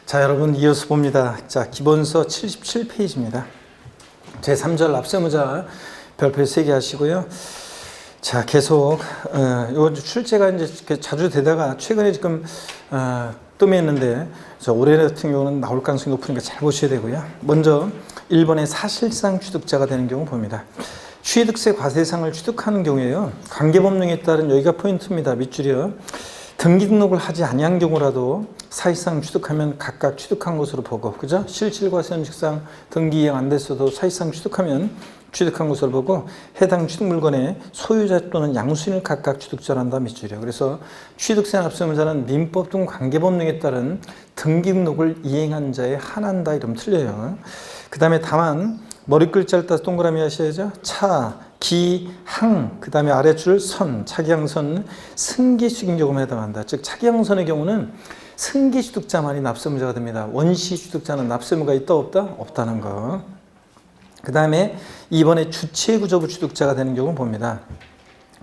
자, 여러분 이어서 봅니다. 자, 기본서 77페이지입니다. 제3절 납세무자 별표 3개 하시고요. 자, 계속 요 출제가 이제 자주 되다가 최근에 지금 뜸했는데 올해 같은 경우는 나올 가능성이 높으니까 잘 보셔야 되고요. 먼저 1번에 사실상 취득자가 되는 경우 봅니다. 취득세 과세상을 취득하는 경우에요. 관계법령에 따른 여기가 포인트입니다. 밑줄이요. 등기 등록을 하지 아니한 경우라도 사실상 취득하면 각각 취득한 것으로 보고, 그죠? 실질과세원칙상 등기 이행 안 됐어도 사실상 취득하면 취득한 것으로 보고, 해당 취득 물건의 소유자 또는 양수인을 각각 취득자로 한다. 밑줄이요. 그래서 취득세 납세무자는 민법 등 관계법령에 따른 등기 등록을 이행한 자에 한한다. 이러면 틀려요. 그 다음에 다만 머리 글자를 따서 동그라미 하셔야죠. 차, 기, 항, 그 다음에 아래줄 선, 차기항선, 승기취득 요금에 해당한다. 즉 차기항선의 경우는 승기취득자만이 납세무자가 됩니다. 원시취득자는 납세무가 있다 없다? 없다는 거. 그 다음에 2번에 주체구조부 취득자가 되는 경우 봅니다.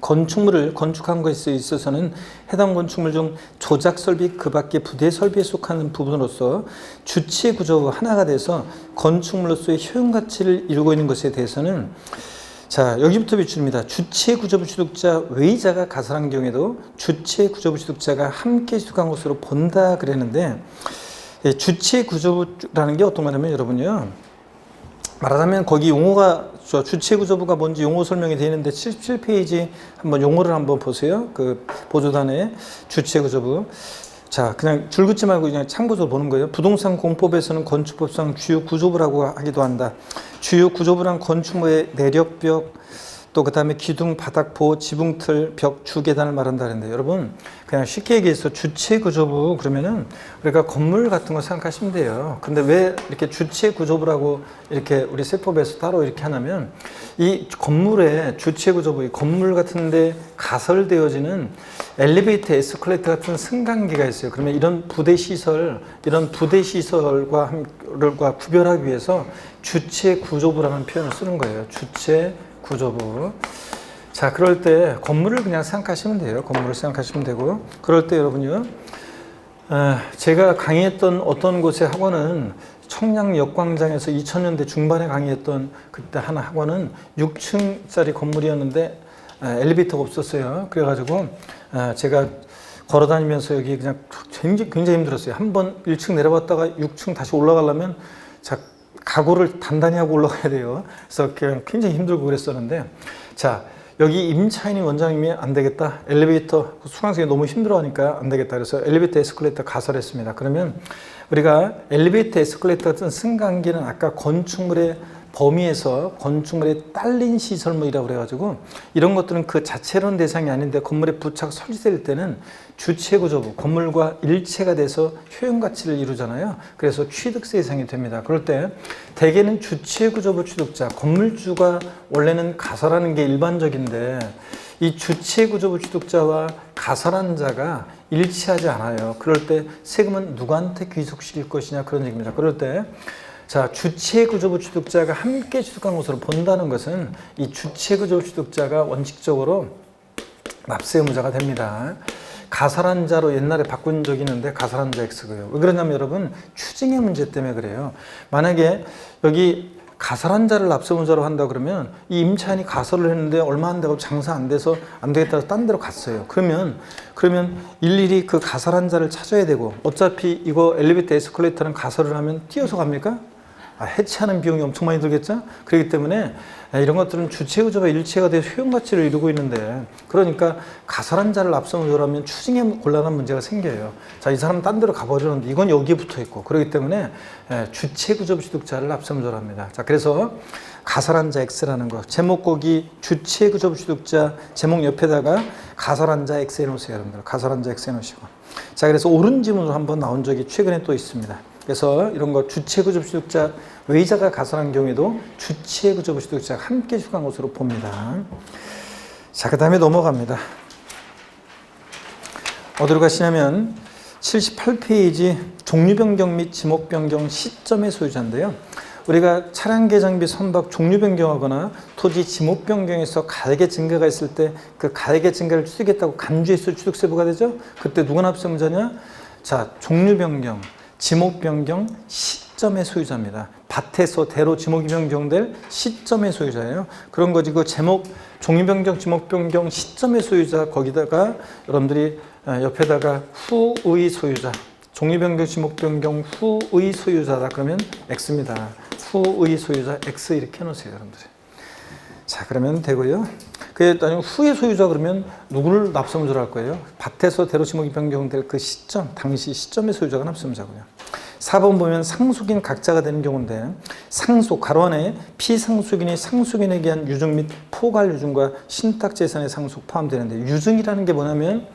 건축물을 건축한 것에 있어서는 해당 건축물 중 조작설비 그 밖의 부대설비에 속하는 부분으로서 주체구조 하나가 돼서 건축물로서의 효용가치를 이루고 있는 것에 대해서는, 자, 여기부터 비춥니다. 주체구조부 취득자 외의자가 가설한 경우에도 주체구조부 취득자가 함께 취득한 것으로 본다 그랬는데, 주체구조부라는 게 어떤 거냐면 여러분요, 말하자면 거기 용어가 주체구조부가 뭔지 용어 설명이 되어 있는데 77페이지 한번 용어를 한번 보세요. 그 보조단에 주체구조부. 자, 그냥 줄 긋지 말고 그냥 참고서 보는 거예요. 부동산 공법에서는 건축법상 주요 구조부라고 하기도 한다. 주요 구조부란 건축물의 내력벽, 또 그 다음에 기둥, 바닥, 보호, 지붕틀, 벽, 주계단을 말한다는데, 여러분 그냥 쉽게 얘기해서 주체구조부 그러면은 우리가 건물 같은 거 생각하시면 돼요. 근데 왜 이렇게 주체구조부라고 이렇게 우리 세법에서 따로 이렇게 하냐면, 이 건물의 주체구조부, 건물 같은데 가설되어지는 엘리베이터, 에스컬레이터 같은 승강기가 있어요. 그러면 이런 부대시설과 구별하기 위해서 주체구조부라는 표현을 쓰는 거예요. 주체구조부. 자, 그럴 때 건물을 그냥 생각하시면 돼요. 건물을 생각하시면 되고, 그럴 때 여러분요, 제가 강의했던 어떤 곳의 학원은 청량 역광장에서 2000년대 중반에 강의했던 그때 하나 학원은 6층짜리 건물이었는데 엘리베이터가 없었어요. 그래가지고 제가 걸어다니면서 여기 그냥 굉장히 힘들었어요. 한번 1층 내려봤다가 6층 다시 올라가려면 각오를 단단히 하고 올라가야 돼요. 그래서 그냥 굉장히 힘들고 그랬었는데, 자, 여기 임차인이 원장님이 안 되겠다. 엘리베이터, 수강생이 너무 힘들어하니까 안 되겠다. 그래서 엘리베이터, 에스컬레이터 가설했습니다. 그러면 우리가 엘리베이터, 에스컬레이터 같은 승강기는 아까 건축물의 범위에서 건축물에 딸린 시설물이라고 그래가지고, 이런 것들은 그 자체로는 대상이 아닌데 건물에 부착 설치될 때는 주체구조부, 건물과 일체가 돼서 효용가치를 이루잖아요. 그래서 취득세 대상이 됩니다. 그럴 때 대개는 주체구조부 취득자, 건물주가 원래는 가설하는 게 일반적인데, 이 주체구조부 취득자와 가설한 자가 일치하지 않아요. 그럴 때 세금은 누구한테 귀속시킬 것이냐, 그런 얘기입니다. 그럴 때, 자, 주체구조부 취득자가 함께 취득한 것으로 본다는 것은 이 주체구조부 취득자가 원칙적으로 납세의무자가 됩니다. 가설한 자로 옛날에 바꾼 적이 있는데 가설한 자 X고요. 왜 그러냐면 여러분, 추징의 문제 때문에 그래요. 만약에 여기 가설한 자를 납세의무자로 한다 그러면 이 임차인이 가설을 했는데 얼마 안 되고 장사 안 돼서 안 되겠다 해서 딴 데로 갔어요. 그러면 일일이 그 가설한 자를 찾아야 되고, 어차피 이거 엘리베이터, 에스컬레이터는 가설을 하면 뛰어서 갑니까? 해체하는 비용이 엄청 많이 들겠죠? 그렇기 때문에 이런 것들은 주체구조와 일체가 돼서 효용가치를 이루고 있는데, 그러니까 가설한 자를 납세의무자로 하면 추징에 곤란한 문제가 생겨요. 자, 이 사람은 딴 데로 가버리는데 이건 여기에 붙어 있고, 그렇기 때문에 주체구조부 취득자를 납세의무자로 합니다. 자, 그래서 가설한 자 X라는 거, 제목 거기 주체구조부 취득자 제목 옆에다가 가설한 자 X 해놓으세요. 여러분들 가설한 자 X 해놓으시고. 자, 그래서 옳은 지문으로 한번 나온 적이 최근에 또 있습니다. 그래서 이런 거 주체구조부 취득자 외의자가 가설한 경우에도 주체구조부 취득자가 함께 취득한 것으로 봅니다. 자, 그 다음에 넘어갑니다. 어디로 가시냐면 78페이지 종류변경 및 지목변경 시점의 소유자인데요. 우리가 차량 개장비 선박 종류 변경하거나 토지 지목 변경에서 가액의 증가가 있을 때 그 가액의 증가를 취득했다고 간주했을 취득세부가 되죠. 그때 누가 납세의무자냐? 자, 종류 변경, 지목 변경 시점의 소유자입니다. 밭에서 대로 지목이 변경될 시점의 소유자예요. 그런 거지. 그 제목 종이 변경, 지목 변경 시점의 소유자 거기다가 여러분들이 옆에다가 후의 소유자, 종이 변경, 지목 변경 후의 소유자다 그러면 X입니다. 후의 소유자 X 이렇게 해놓으세요, 여러분들이. 자, 그러면 되고요. 그게 나중에 후의 소유자 그러면 누구를 납세문제로 할 거예요? 밭에서 대로 지목이 변경될 그 시점, 당시 시점의 소유자가 납세문제고요. 4번 보면 상속인 각자가 되는 경우인데 상속, 가로 안에 피상속인이 상속인에게 한 유증 및 포괄 유증과 신탁재산의 상속 포함되는데 유증이라는 게 뭐냐면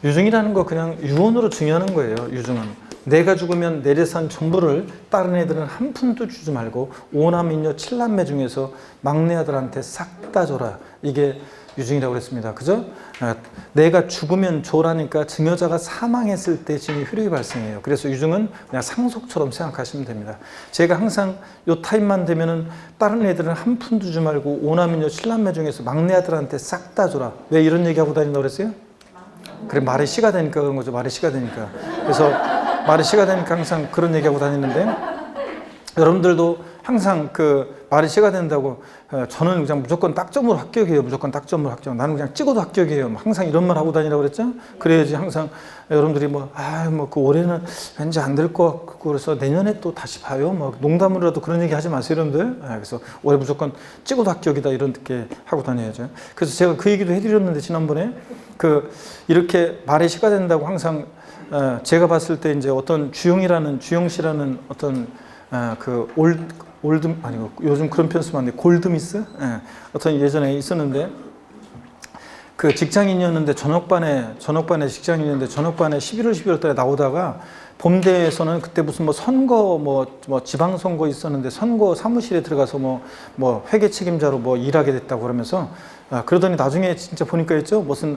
유증이라는 거 그냥 유언으로 증여하는 거예요. 유증은. 내가 죽으면 내 재산 전부를 다른 애들은 한 푼도 주지 말고 5남 인녀 7남매 중에서 막내 아들한테 싹 다 줘라. 이게 유증이라고 그랬습니다. 그죠? 내가 죽으면 줘라니까 증여자가 사망했을 때 증여 효력이 발생해요. 그래서 유증은 그냥 상속처럼 생각하시면 됩니다. 제가 항상 요 타임만 되면은 다른 애들은 한 푼도 주지 말고 5남 인녀 7남매 중에서 막내 아들한테 싹 다 줘라. 왜 이런 얘기하고 다닌다고 그랬어요? 그래, 말이 씨가 되니까 그런 거죠. 말이 씨가 되니까. 그래서 말이 씨가 되니까 항상 그런 얘기하고 다니는데 여러분들도 항상 그 말이 씨가 된다고 저는 그냥 무조건 딱점으로 합격이에요. 무조건 딱점으로 합격. 나는 그냥 찍어도 합격이에요. 항상 이런 말 하고 다니라고 그랬죠? 그래야지 항상 여러분들이 그 올해는 왠지 안 될 것 같고 그래서 내년에 또 다시 봐요. 농담으로라도 그런 얘기 하지 마세요, 여러분들. 그래서 올해 무조건 찍어도 합격이다 이렇게 하고 다녀야죠. 그래서 제가 그 얘기도 해드렸는데 지난번에 이렇게 말이 씨가 된다고 항상 제가 봤을 때 이제 어떤 주영 씨라는 어떤 요즘 그런 표현 쓰면 안 돼. 골드미스? 어떤 예전에 있었는데 그 직장인이었는데 저녁반에 직장인이었는데 저녁반에 11월 12월 달에 나오다가 봄대에서는 그때 무슨 선거 지방선거 있었는데 선거 사무실에 들어가서 회계 책임자로 일하게 됐다고 그러면서 그러더니 나중에 진짜 보니까 있죠. 무슨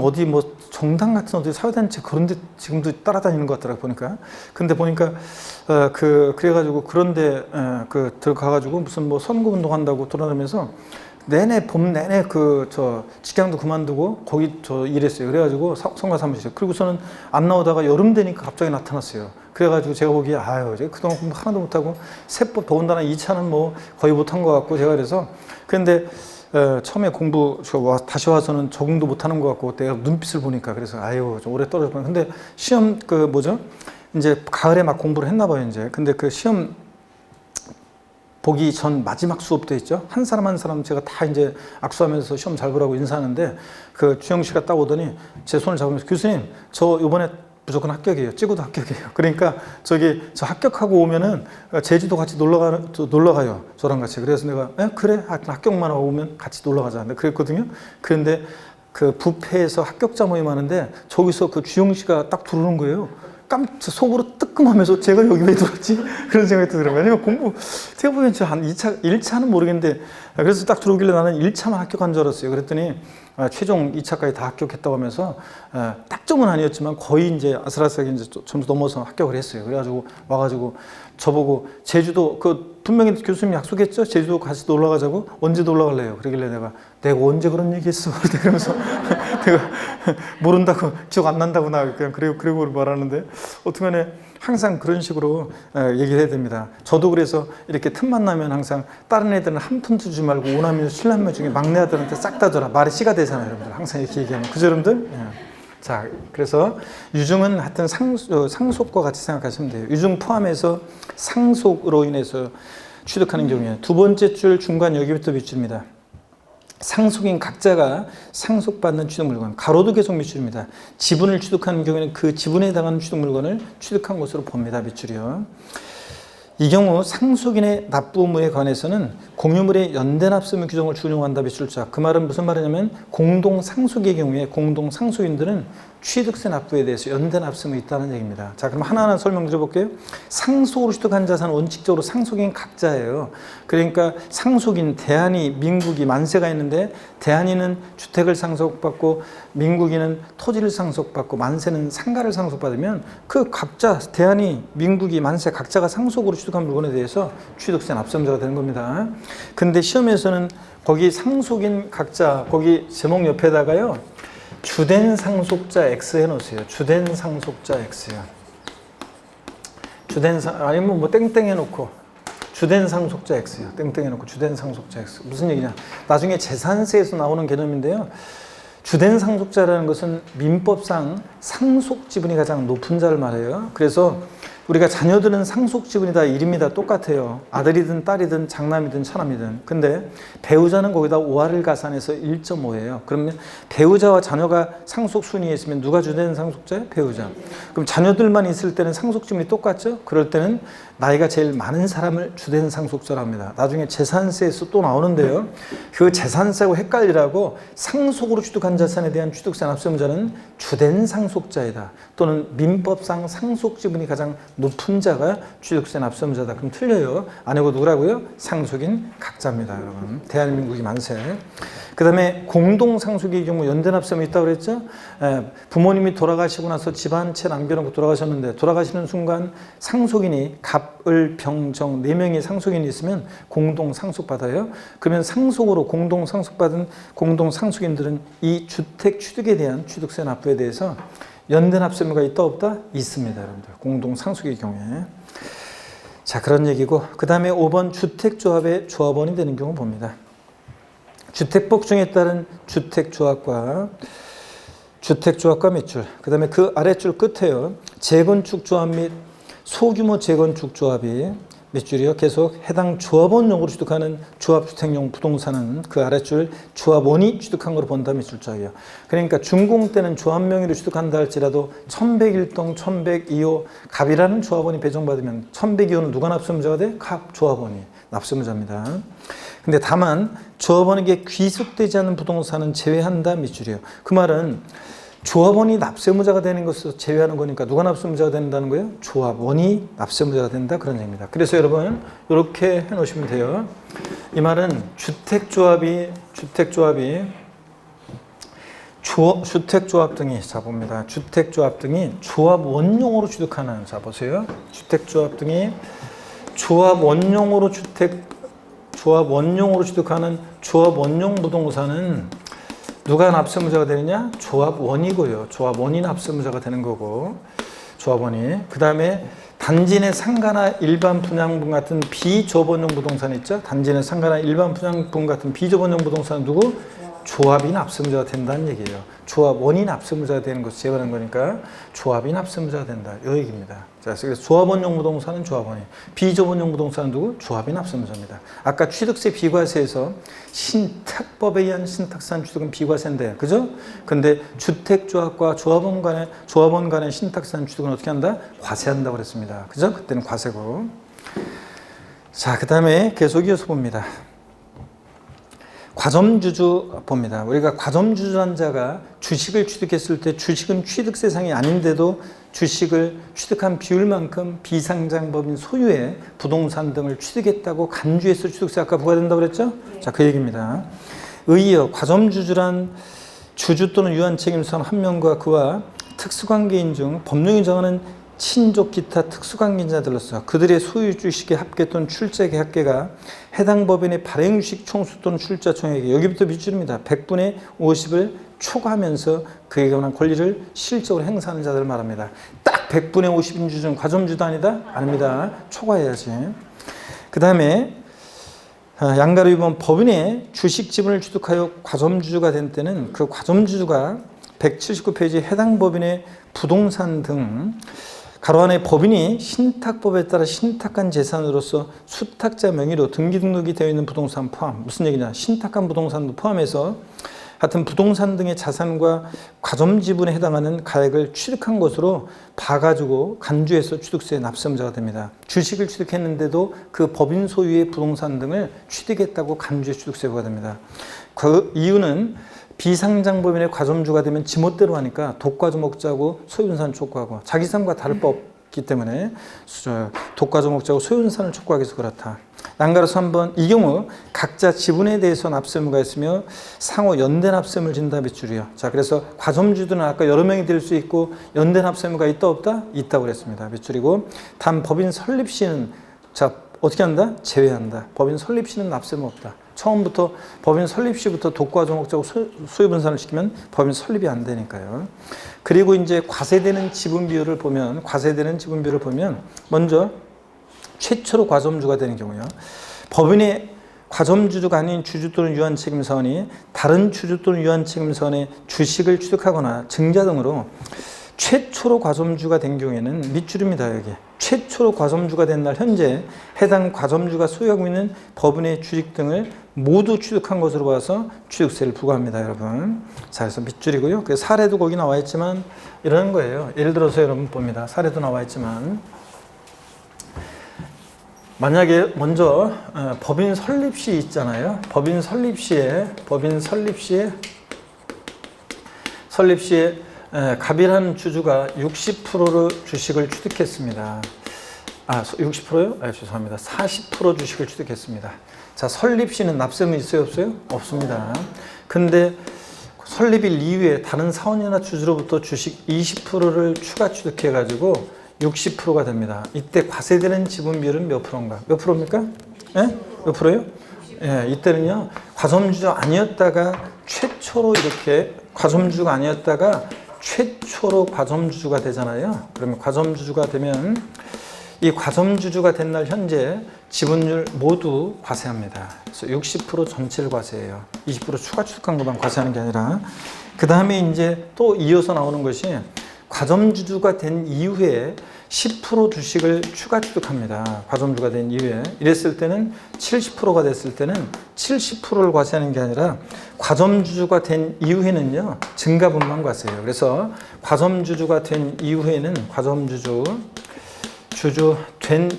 어디 정당 같은 어디 사회단체 그런데 지금도 따라다니는 것 같더라고 보니까. 근데 보니까 그래가지고 그런데 들어가가지고 무슨 선거운동 한다고 돌아다니면서 봄 내내 직장도 그만두고 거기 일했어요. 그래가지고 선거 사무실. 그리고서는 안 나오다가 여름 되니까 갑자기 나타났어요. 그래가지고 제가 보기에 그동안 공부 하나도 못하고 세법 더군다나 2차는 거의 못한 것 같고 제가 그래서 근데 처음에 공부 다시 와서는 적응도 못하는 것 같고 내가 눈빛을 보니까 그래서 좀 오래 떨어졌구나. 근데 시험 이제 가을에 막 공부를 했나 봐요 이제. 근데 그 시험 보기 전 마지막 수업 때 있죠. 한 사람 한 사람 제가 다 이제 악수하면서 시험 잘 보라고 인사하는데 그 주영 씨가 딱 오더니 제 손을 잡으면서 교수님 저 이번에 무조건 합격이에요. 찍어도 합격이에요. 그러니까 저 합격하고 오면은 제주도 같이 놀러 가요. 저랑 같이. 그래서 내가 그래 합격만 하고 오면 같이 놀러 가자. 그랬거든요. 그런데 그 뷔페에서 합격자 모임 하는데 저기서 그 주영 씨가 딱 들어오는 거예요. 속으로 뜨끔하면서 제가 여기 왜 들어왔지? 그런 생각이 들더라고요. 왜냐면 제가 보기엔 한 1차는 모르겠는데, 그래서 딱 들어오길래 나는 1차만 합격한 줄 알았어요. 그랬더니, 최종 2차까지 다 합격했다고 하면서, 딱점은 아니었지만 거의 이제 아슬아슬하게 이제 점수 넘어서 합격을 했어요. 그래가지고 와가지고 저보고 제주도, 분명히 교수님이 약속했죠? 제주도 같이 놀러 가자고? 언제 놀러 갈래요? 그러길래 내가 언제 그런 얘기 했어? 그러면서 내가 모른다고, 기억 안 난다고 나 그냥 그러고 말하는데 어떻게 항상 그런 식으로 얘기를 해야 됩니다. 저도 그래서 이렇게 틈만 나면 항상 다른 애들은 한 푼 주지 말고 5남매, 7남매 중에 막내 아들한테 싹 다 줘라. 말이 씨가 되잖아요, 여러분들. 항상 이렇게 얘기하면. 그죠, 여러분들? 자, 그래서 유증은 하여튼 상속과 같이 생각하시면 돼요. 유증 포함해서 상속으로 인해서 취득하는 경우에 두 번째 줄 중간 여기부터 밑줄입니다. 상속인 각자가 상속받는 취득물건, 가로도 계속 밑줄입니다. 지분을 취득하는 경우에는 그 지분에 해당하는 취득물건을 취득한 것으로 봅니다. 밑줄이요. 이 경우 상속인의 납부 의무에 관해서는 공유물의 연대납세무 규정을 준용한다. 밑줄자. 그 말은 무슨 말이냐면 공동상속의 경우에 공동상속인들은 취득세 납부에 대해서 연대납세무 있다는 얘기입니다. 자, 그럼 하나하나 설명드려볼게요. 상속으로 취득한 자산은 원칙적으로 상속인 각자예요. 그러니까 상속인 대한이, 민국이, 만세가 있는데 대한이는 주택을 상속받고 민국이는 토지를 상속받고 만세는 상가를 상속받으면 그 각자, 대한이, 민국이, 만세 각자가 상속으로 취득한 물건에 대해서 취득세 납세자가 되는 겁니다. 근데 시험에서는 거기 상속인 각자, 거기 제목 옆에다가요. 주된 상속자 X 해놓으세요. 주된 상속자 X요. 아니면 뭐 땡땡 해놓고 주된 상속자 X요. 땡땡 해놓고 주된 상속자 X. 무슨 얘기냐? 나중에 재산세에서 나오는 개념인데요. 주된 상속자라는 것은 민법상 상속 지분이 가장 높은 자를 말해요. 그래서 우리가 자녀들은 상속 지분이 다 1입니다. 똑같아요. 아들이든 딸이든 장남이든 차남이든. 근데 배우자는 거기다 5할을 가산해서 1.5예요. 그러면 배우자와 자녀가 상속 순위에 있으면 누가 주된 상속자예요? 배우자. 그럼 자녀들만 있을 때는 상속 지분이 똑같죠? 그럴 때는 나이가 제일 많은 사람을 주된 상속자라고 합니다. 나중에 재산세에서 또 나오는데요. 그 재산세하고 헷갈리라고 상속으로 취득한 자산에 대한 취득세 납세의무자는 주된 상속자이다. 또는 민법상 상속 지분이 가장 높은 자가 취득세 납세의무자다. 그럼 틀려요. 아니고 누구라고요? 상속인 각자입니다, 여러분. 대한민국이 만세. 그 다음에 공동상속의 경우 연대납세의무 있다고 그랬죠? 부모님이 돌아가시고 나서 집 한 채 남겨놓고 돌아가셨는데 돌아가시는 순간 상속인이 갑, 을, 병, 정 4명의 상속인이 있으면 공동상속받아요. 그러면 상속으로 공동상속받은 공동상속인들은 이 주택 취득에 대한 취득세 납부에 대해서 연대납세의무가 있다 없다? 있습니다, 여러분들. 공동상속의 경우에. 자, 그런 얘기고 그 다음에 5번 주택조합의 조합원이 되는 경우 봅니다. 주택법중에 따른 주택조합과 밑줄, 그 다음에 그 아랫줄 끝에요. 재건축조합 및 소규모 재건축조합이 밑줄이요. 계속 해당 조합원용으로 취득하는 조합주택용 부동산은 그 아랫줄 조합원이 취득한 걸로 본다 밑줄자예요. 그러니까 준공 때는 조합 명의로 취득한다 할지라도 1101동 1102호 갑이라는 조합원이 배정받으면 1102호는 누가 납세의무자가 돼? 갑 조합원이 납세의무자입니다. 근데 다만 조합원에게 귀속되지 않는 부동산은 제외한다 밑줄이에요. 그 말은 조합원이 납세의무자가 되는 것을 제외하는 거니까 누가 납세의무자가 된다는 거예요? 조합원이 납세의무자가 된다 그런 얘기입니다. 그래서 여러분 이렇게 해놓으시면 돼요. 이 말은 주택조합 등이 자 봅니다. 주택조합 등이 조합 원용으로 취득하는 자 보세요. 주택조합 등이 조합 원용으로 취득하는 조합 원용 부동산은 누가 납세의무자가 되느냐? 조합원이고요. 조합원이 납세의무자가 되는 거고 조합원이. 그 다음에 단지 내 상가나 일반 분양분 같은 비조합원용 부동산 있죠? 단지 내 상가나 일반 분양분 같은 비조합원용 부동산은 누구? 조합이 납세의무자가 된다는 얘기예요. 조합원이 납세의무자가 되는 것을 제외하는 거니까 조합이 납세의무자가 된다. 이 얘기입니다. 자, 그래서 조합원용 부동산은 조합원이, 비조합원용 부동산은 누구? 조합이 납세의무자입니다. 아까 취득세 비과세에서 신탁법에 의한 신탁산 취득은 비과세인데, 그죠? 근데 주택조합과 조합원 간의 신탁산 취득은 어떻게 한다? 과세한다고 그랬습니다. 그죠? 그때는 과세고. 자, 그 다음에 계속 이어서 봅니다. 과점주주 봅니다. 우리가 과점주주한 자가 주식을 취득했을 때 주식은 취득세상이 아닌데도 주식을 취득한 비율만큼 비상장법인 소유의 부동산 등을 취득했다고 간주해서 취득세 아까 부과된다고 그랬죠? 자, 그 얘기입니다. 의이어 과점주주란 주주 또는 유한책임성 한 명과 그와 특수관계인 중 법령이 정하는 친족 기타 특수관계자들로서 그들의 소유 주식의 합계 또는 출자액의 합계가 해당 법인의 발행주식 총수 또는 출자 총액이 여기부터 밑줄입니다. 100분의 50을 초과하면서 그에 관한 권리를 실적으로 행사하는 자들을 말합니다. 딱 100분의 50인 주중 과점주도 아니다? 아닙니다. 초과해야지. 그 다음에 양가로 이번 법인의 주식 지분을 취득하여 과점주주가 된 때는 그 과점주주가 179페이지 해당 법인의 부동산 등 가로 안에 법인이 신탁법에 따라 신탁한 재산으로서 수탁자 명의로 등기 등록이 되어 있는 부동산 포함. 무슨 얘기냐? 신탁한 부동산도 포함해서 하여튼 부동산 등의 자산과 과점 지분에 해당하는 가액을 취득한 것으로 봐가지고 간주해서 취득세 납세의무자가 됩니다. 주식을 취득했는데도 그 법인 소유의 부동산 등을 취득했다고 간주해 취득세가 됩니다. 그 이유는 비상장법인의 과점주가 되면 지멋대로 하니까 독과점목자고 소유분산 촉구하고 자기 삶과 다를 바 없기 때문에 독과점목자고 소유분산을 촉구하기 위해서 그렇다. 양가로서 한번 이 경우 각자 지분에 대해서 납세의무가 있으며 상호 연대 납세의무를 진다 밑줄이요. 자, 그래서 과점주들은 아까 여러 명이 될 수 있고 연대 납세의무가 있다 없다? 있다고 그랬습니다. 밑줄이고 단 법인 설립 시는 자 어떻게 한다? 제외한다. 법인 설립 시는 납세의무 없다. 처음부터 법인 설립 시부터 독과점목적으로 수요분산을 시키면 법인 설립이 안 되니까요. 그리고 이제 과세되는 지분 비율을 보면 먼저 최초로 과점주가 되는 경우요. 법인의 과점주주가 아닌 주주 또는 유한책임사원이 다른 주주 또는 유한책임사원의 주식을 취득하거나 증자 등으로 최초로 과점주가 된 경우에는 밑줄입니다. 여기 최초로 과점주가 된 날 현재 해당 과점주가 소유하고 있는 법인의 주식 등을 모두 취득한 것으로 봐서 취득세를 부과합니다. 여러분. 자, 그래서 밑줄이고요. 그 사례도 거기 나와 있지만 이러는 거예요. 예를 들어서 여러분 봅니다. 사례도 나와 있지만 만약에 먼저 법인 설립시 있잖아요. 법인 설립시에 갑일한 주주가 60%로 주식을 취득했습니다. 60%요? 죄송합니다. 40% 주식을 취득했습니다. 자, 설립시는 납세는 있어요, 없어요? 없습니다. 근데 설립일 이후에 다른 사원이나 주주로부터 주식 20%를 추가 취득해가지고 60%가 됩니다. 이때 과세되는 지분 비율은 몇 프로인가? 몇 프로입니까? 예? 몇 프로요? 예, 이때는요, 과점주가 아니었다가 최초로 이렇게 과점주가 아니었다가 최초로 과점주주가 되잖아요. 그러면 과점주주가 되면 이 과점주주가 된 날 현재 지분율 모두 과세합니다. 그래서 60% 전체를 과세해요. 20% 추가 취득한 것만 과세하는 게 아니라 그 다음에 이제 또 이어서 나오는 것이 과점주주가 된 이후에 10% 주식을 추가 취득합니다. 과점주가 된 이후에 이랬을 때는 70%가 됐을 때는 70%를 과세하는 게 아니라 과점주주가 된 이후에는요 증가분만 과세해요. 그래서 과점주주가 된 이후에는 주주 된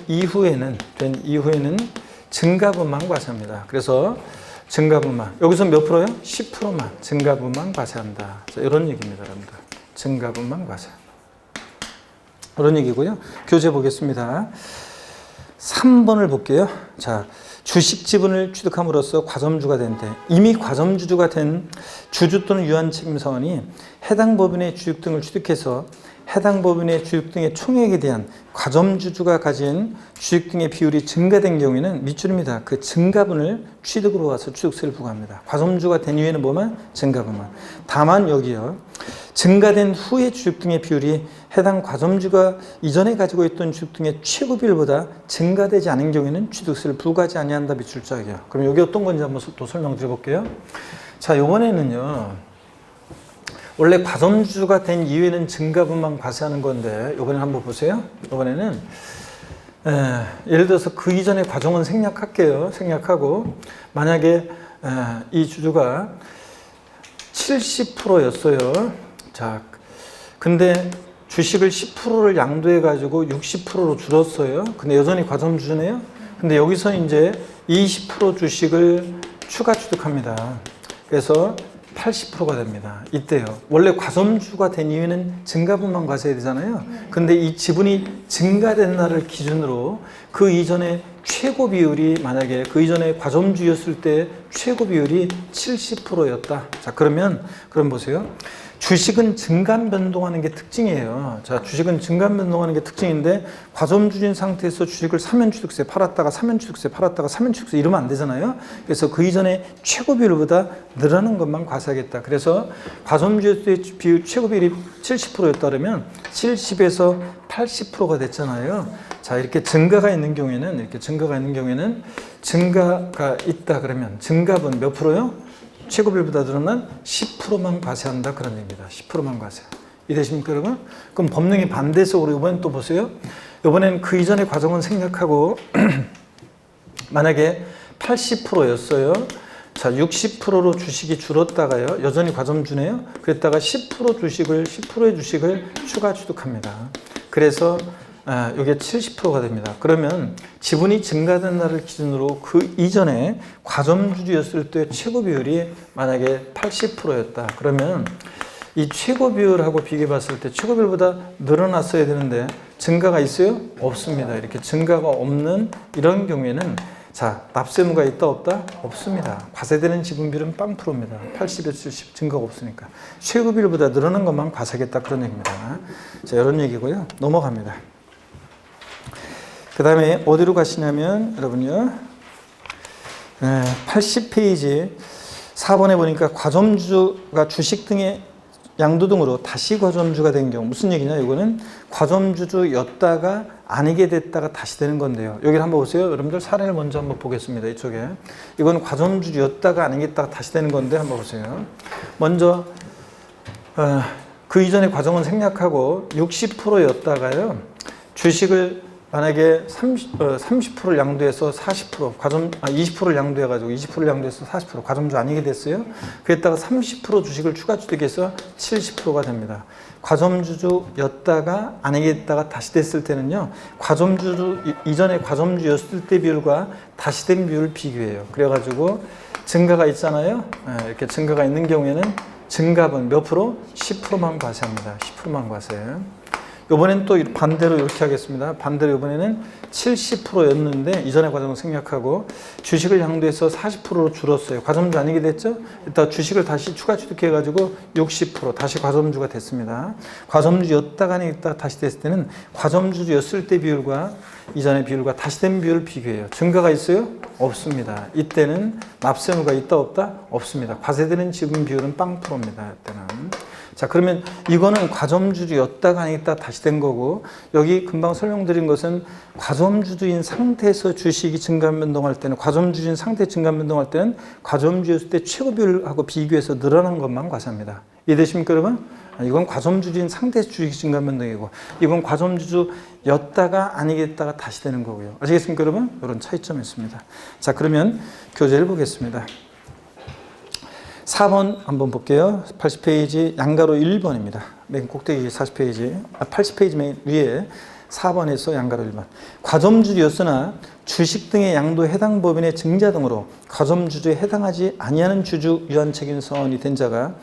이후에는 증가분만 과세합니다. 그래서 증가분만 여기서 몇 프로요? 10%만 증가분만 과세한다. 자, 이런 얘기입니다, 여러분들. 증가분만 과세. 그런 얘기고요. 교재 보겠습니다. 3번을 볼게요. 자, 주식 지분을 취득함으로써 과점주가 된데 이미 과점주주가 된 주주 또는 유한책임사원이 해당 법인의 주식 등을 취득해서 해당 법인의 주식 등의 총액에 대한 과점주주가 가진 주식 등의 비율이 증가된 경우에는 밑줄입니다. 그 증가분을 취득으로 와서 취득세를 부과합니다. 과점주가 된 이후에는 뭐만? 증가분만. 다만 여기요. 증가된 후에 주식 등의 비율이 해당 과점주가 이전에 가지고 있던 주식 등의 최고 비율보다 증가되지 않은 경우에는 취득세를 부과하지 아니한다. 밑줄짝이요. 그럼 여기 어떤 건지 한번 또 설명드려 볼게요. 자, 이번에는요. 원래 과점주가 된 이후에는 증가분만 과세하는 건데 이번에 한번 보세요. 이번에는 예를 들어서 그 이전의 과정은 생략할게요. 생략하고 만약에 이 주주가 70%였어요. 자, 근데 주식을 10%를 양도해 가지고 60%로 줄었어요. 근데 여전히 과점주네요. 근데 여기서 이제 20% 주식을 추가 취득합니다. 그래서 80%가 됩니다. 이때요. 원래 과점주가 된 이유는 증가분만 과세해야 되잖아요. 근데 이 지분이 증가된 날을 기준으로 그 이전에 최고 비율이 만약에 그 이전에 과점주였을 때 최고 비율이 70%였다. 자, 그럼 보세요. 주식은 증감 변동하는 게 특징이에요. 자, 주식은 증감 변동하는 게 특징인데 과점주인 상태에서 주식을 사면 취득세, 팔았다가 사면 취득세, 팔았다가 사면 취득세 이러면 안 되잖아요. 그래서 그 이전에 최고 비율보다 늘어나는 것만 과세하겠다. 그래서 과점주의 비율 최고 비율이 70%였다 그러면 70에서 80%가 됐잖아요. 자, 이렇게 증가가 있는 경우에는 증가가 있다 그러면 증가분 몇 프로요? 최고 비율보다 늘어난 10%만 과세한다 그런 얘기입니다. 10%만 과세. 이해되십니까, 여러분? 그럼 법령의 반대속으로 이번엔 또 보세요. 이번엔 그 이전의 과정은 생략하고 만약에 80%였어요. 자, 60%로 주식이 줄었다가요. 여전히 과점주네요. 그랬다가 10%의 주식을 추가 취득합니다. 그래서 이게 70%가 됩니다. 그러면 지분이 증가된 날을 기준으로 그 이전에 과점주였을 때 최고 비율이 만약에 80%였다. 그러면 이 최고 비율하고 비교해 봤을 때 최고 비율보다 늘어났어야 되는데 증가가 있어요? 없습니다. 이렇게 증가가 없는 이런 경우에는 자, 납세무가 있다 없다? 없습니다. 과세되는 지분 비율은 0%입니다. 80에서 70 증가가 없으니까. 최고 비율보다 늘어난 것만 과세하겠다 그런 얘기입니다. 자, 이런 얘기고요. 넘어갑니다. 그 다음에 어디로 가시냐면 여러분요 80페이지 4번에 보니까 과점주가 주식 등의 양도 등으로 다시 과점주가 된 경우 무슨 얘기냐? 이거는 과점주였다가 아니게 됐다가 다시 되는 건데요. 여기를 한번 보세요. 여러분들 사례를 먼저 한번 보겠습니다. 이쪽에 이건 과점주였다가 아니게 됐다가 다시 되는 건데 한번 보세요. 먼저 그 이전의 과정은 생략하고 60%였다가요. 주식을 만약에 30%를 양도해서 40% 20%를 양도해가지고 20%를 양도해서 40% 과점주 아니게 됐어요. 그랬다가 30% 주식을 추가 취득해서 70%가 됩니다. 과점주였다가 아니게 됐다가 다시 됐을 때는요. 이전에 과점주였을 때 비율과 다시 된 비율을 비교해요. 그래가지고 증가가 있잖아요. 이렇게 증가가 있는 경우에는 증가분 몇 프로? 10%만 과세합니다. 10%만 과세. 이번엔 또 반대로 이렇게 하겠습니다. 반대로 이번에는 70%였는데 이전의 과정을 생략하고 주식을 양도해서 40%로 줄었어요. 과점주 아니게 됐죠? 이따 주식을 다시 추가 취득해가지고 60% 다시 과점주가 됐습니다. 과점주였다가 아니겠다 다시 됐을 때는 과점주였을 때 비율과 이전의 비율과 다시 된 비율을 비교해요. 증가가 있어요? 없습니다. 이때는 납세 의무가 있다 없다? 없습니다. 과세되는 지분 비율은 0%입니다. 이때는. 자, 그러면 이거는 과점주였다가 아니겠다 다시 된 거고, 여기 금방 설명드린 것은 과점주인 상태에서 주식이 증가 변동할 때는, 과점주인 상태 증가 변동할 때는 과점주였을 때 최고 비율하고 비교해서 늘어난 것만 과세합니다. 이해되십니까, 여러분? 이건 과점주인 상태에서 주식이 증가 변동이고, 이건 과점주였다가 아니겠다가 다시 되는 거고요. 아시겠습니까, 여러분? 이런 차이점이 있습니다. 자, 그러면 교재를 보겠습니다. 4번 한번 볼게요. 80페이지 양가로 1번입니다. 맨 꼭대기 40페이지, 80페이지 맨 위에 4번에서 양가로 1번. 과점주였으나 주식 등의 양도 해당 법인의 증자 등으로 과점주주에 해당하지 아니하는 주주 유한 책임 서원이 된 자가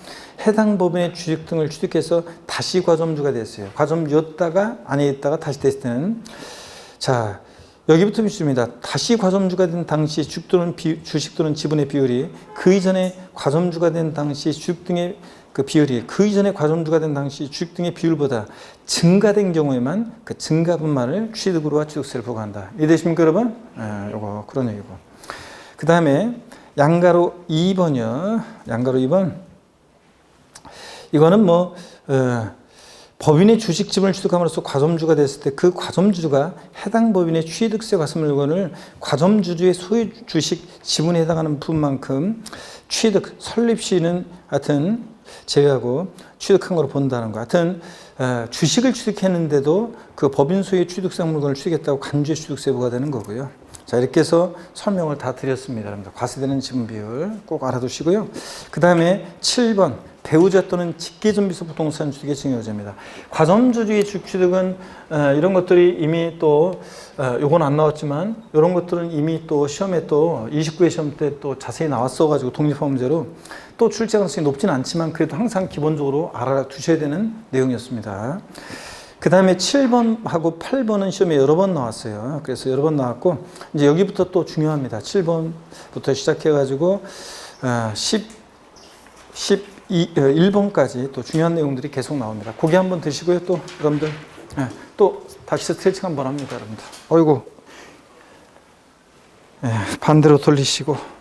해당 법인의 주식 등을 취득해서 다시 과점주가 됐어요. 과점주였다가 아니었다가 다시 됐을 때는, 자, 여기부터 비춥니다. 다시 과점주가 된 당시 주식 또는 지분의 비율이 그 이전에 과점주가 된 당시 주식 등의 그 비율이 그 이전에 과점주가 된 당시 주식 등의 비율보다 증가된 경우에만 그 증가분만을 취득으로와 취득세를 부과한다. 이해되십니까, 여러분? 요거 그런 얘기고. 그 다음에 양가로 2번이요. 양가로 2번. 이거는 뭐 법인의 주식 지분을 취득함으로써 과점주가 됐을 때 그 과점주가 해당 법인의 취득세 과세 물건을 과점주주의 소유 주식 지분에 해당하는 부분만큼 취득, 설립 시는 하여튼 제외하고 취득한 거로 본다는 거. 하여튼 주식을 취득했는데도 그 법인 소유의 취득세 물건을 취득했다고 간주의 취득세 부과되는 거고요. 자, 이렇게 해서 설명을 다 드렸습니다. 여러분들 과세되는 지분 비율 꼭 알아두시고요. 그 다음에 7번 배우자 또는 직계존비속 부동산 취득의 증여유죄입니다. 과점주주의 주취득은 이런 것들이 이미 또 요건 안 나왔지만 이런 것들은 이미 또 시험에 또 29회 시험 때 또 자세히 나왔어가지고 독립화 문제로 또 출제 가능성이 높지는 않지만 그래도 항상 기본적으로 알아두셔야 되는 내용이었습니다. 그 다음에 7번하고 8번은 시험에 여러 번 나왔어요. 그래서 여러 번 나왔고, 이제 여기부터 또 중요합니다. 7번부터 시작해가지고 1번까지 또 중요한 내용들이 계속 나옵니다. 고기 한번 드시고요. 또 여러분들 또 다시 스트레칭 한번 합니다. 여러분들. 어이구, 반대로 돌리시고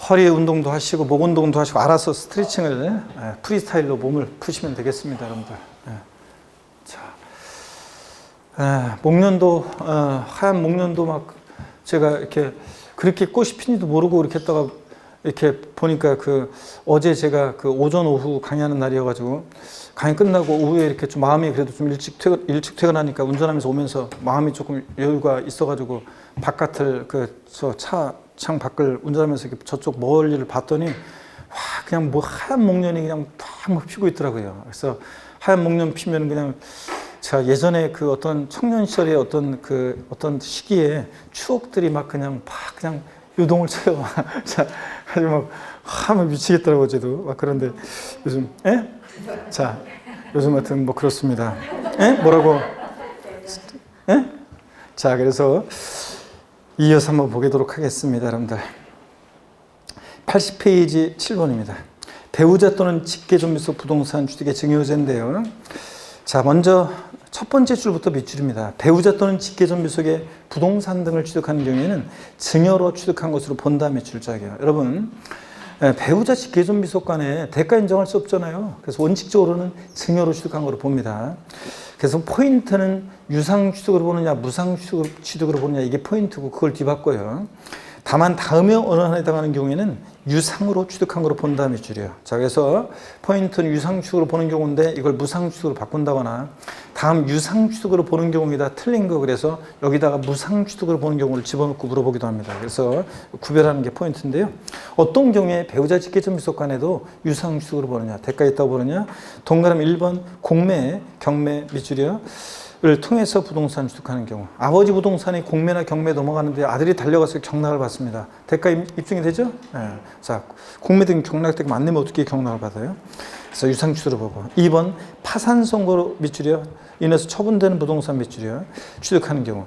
허리 운동도 하시고 목 운동도 하시고 알아서 스트레칭을 프리스타일로 몸을 푸시면 되겠습니다, 여러분들. 자, 목련도 하얀 목련도 막 제가 이렇게 그렇게 꽃이 핀지도 모르고 이렇게 했다가 이렇게 보니까 그 어제 제가 그 오전 오후 강의하는 날이어가지고 강의 끝나고 오후에 이렇게 좀 마음이 그래도 좀 일찍 퇴근하니까 운전하면서 오면서 마음이 조금 여유가 있어가지고 바깥을 창 밖을 운전하면서 이렇게 저쪽 멀리를 봤더니 와, 그냥 뭐 하얀 목련이 그냥 막 피고 있더라고요. 그래서 하얀 목련 피면 그냥 제가 예전에 그 어떤 청년 시절의 어떤 시기에 추억들이 막 그냥 요동을 쳐요. 자, 아주 막 하면 미치겠더라고요, 저도. 막 그런데 요즘, 자, 요즘 하여튼 뭐 그렇습니다. 뭐라고? 자, 그래서 이어서 한번 보도록 하겠습니다, 여러분들. 80페이지 7번입니다. 배우자 또는 직계존비속 부동산 취득의 증여유죄인데요. 자, 먼저 첫 번째 줄부터 밑줄입니다. 배우자 또는 직계존비속의 부동산 등을 취득하는 경우에는 증여로 취득한 것으로 본다 밑줄짝이에요. 여러분, 배우자 직계존비속 간에 대가 인정할 수 없잖아요. 그래서 원칙적으로는 증여로 취득한 것으로 봅니다. 그래서 포인트는 유상 취득으로 보느냐 무상 취득으로 보느냐 이게 포인트고 그걸 뒤바꿔요. 다만 다음에 어느 하나에 해당하는 경우에는 유상으로 취득한 것으로 본다 밑줄이에요. 자, 그래서 포인트는 유상 취득으로 보는 경우인데 이걸 무상 취득으로 바꾼다거나 다음 유상 취득으로 보는 경우이다 틀린 거 그래서 여기다가 무상 취득으로 보는 경우를 집어넣고 물어보기도 합니다. 그래서 구별하는 게 포인트인데요. 어떤 경우에 배우자 직계존비속 간에도 유상 취득으로 보느냐 대가 있다고 보느냐 동그라미 1번 공매 경매 밑줄이요. 를 통해서 부동산 취득하는 경우 아버지 부동산이 공매나 경매에 넘어가는데 아들이 달려가서 경락을 받습니다. 대가 입증이 되죠? 네. 자, 공매 등 경락대가 안 내면 어떻게 경락을 받아요? 그래서 유상 취득으로 보고 2번 파산 선고로 밑줄이요. 인해서 처분되는 부동산 밑줄이요. 취득하는 경우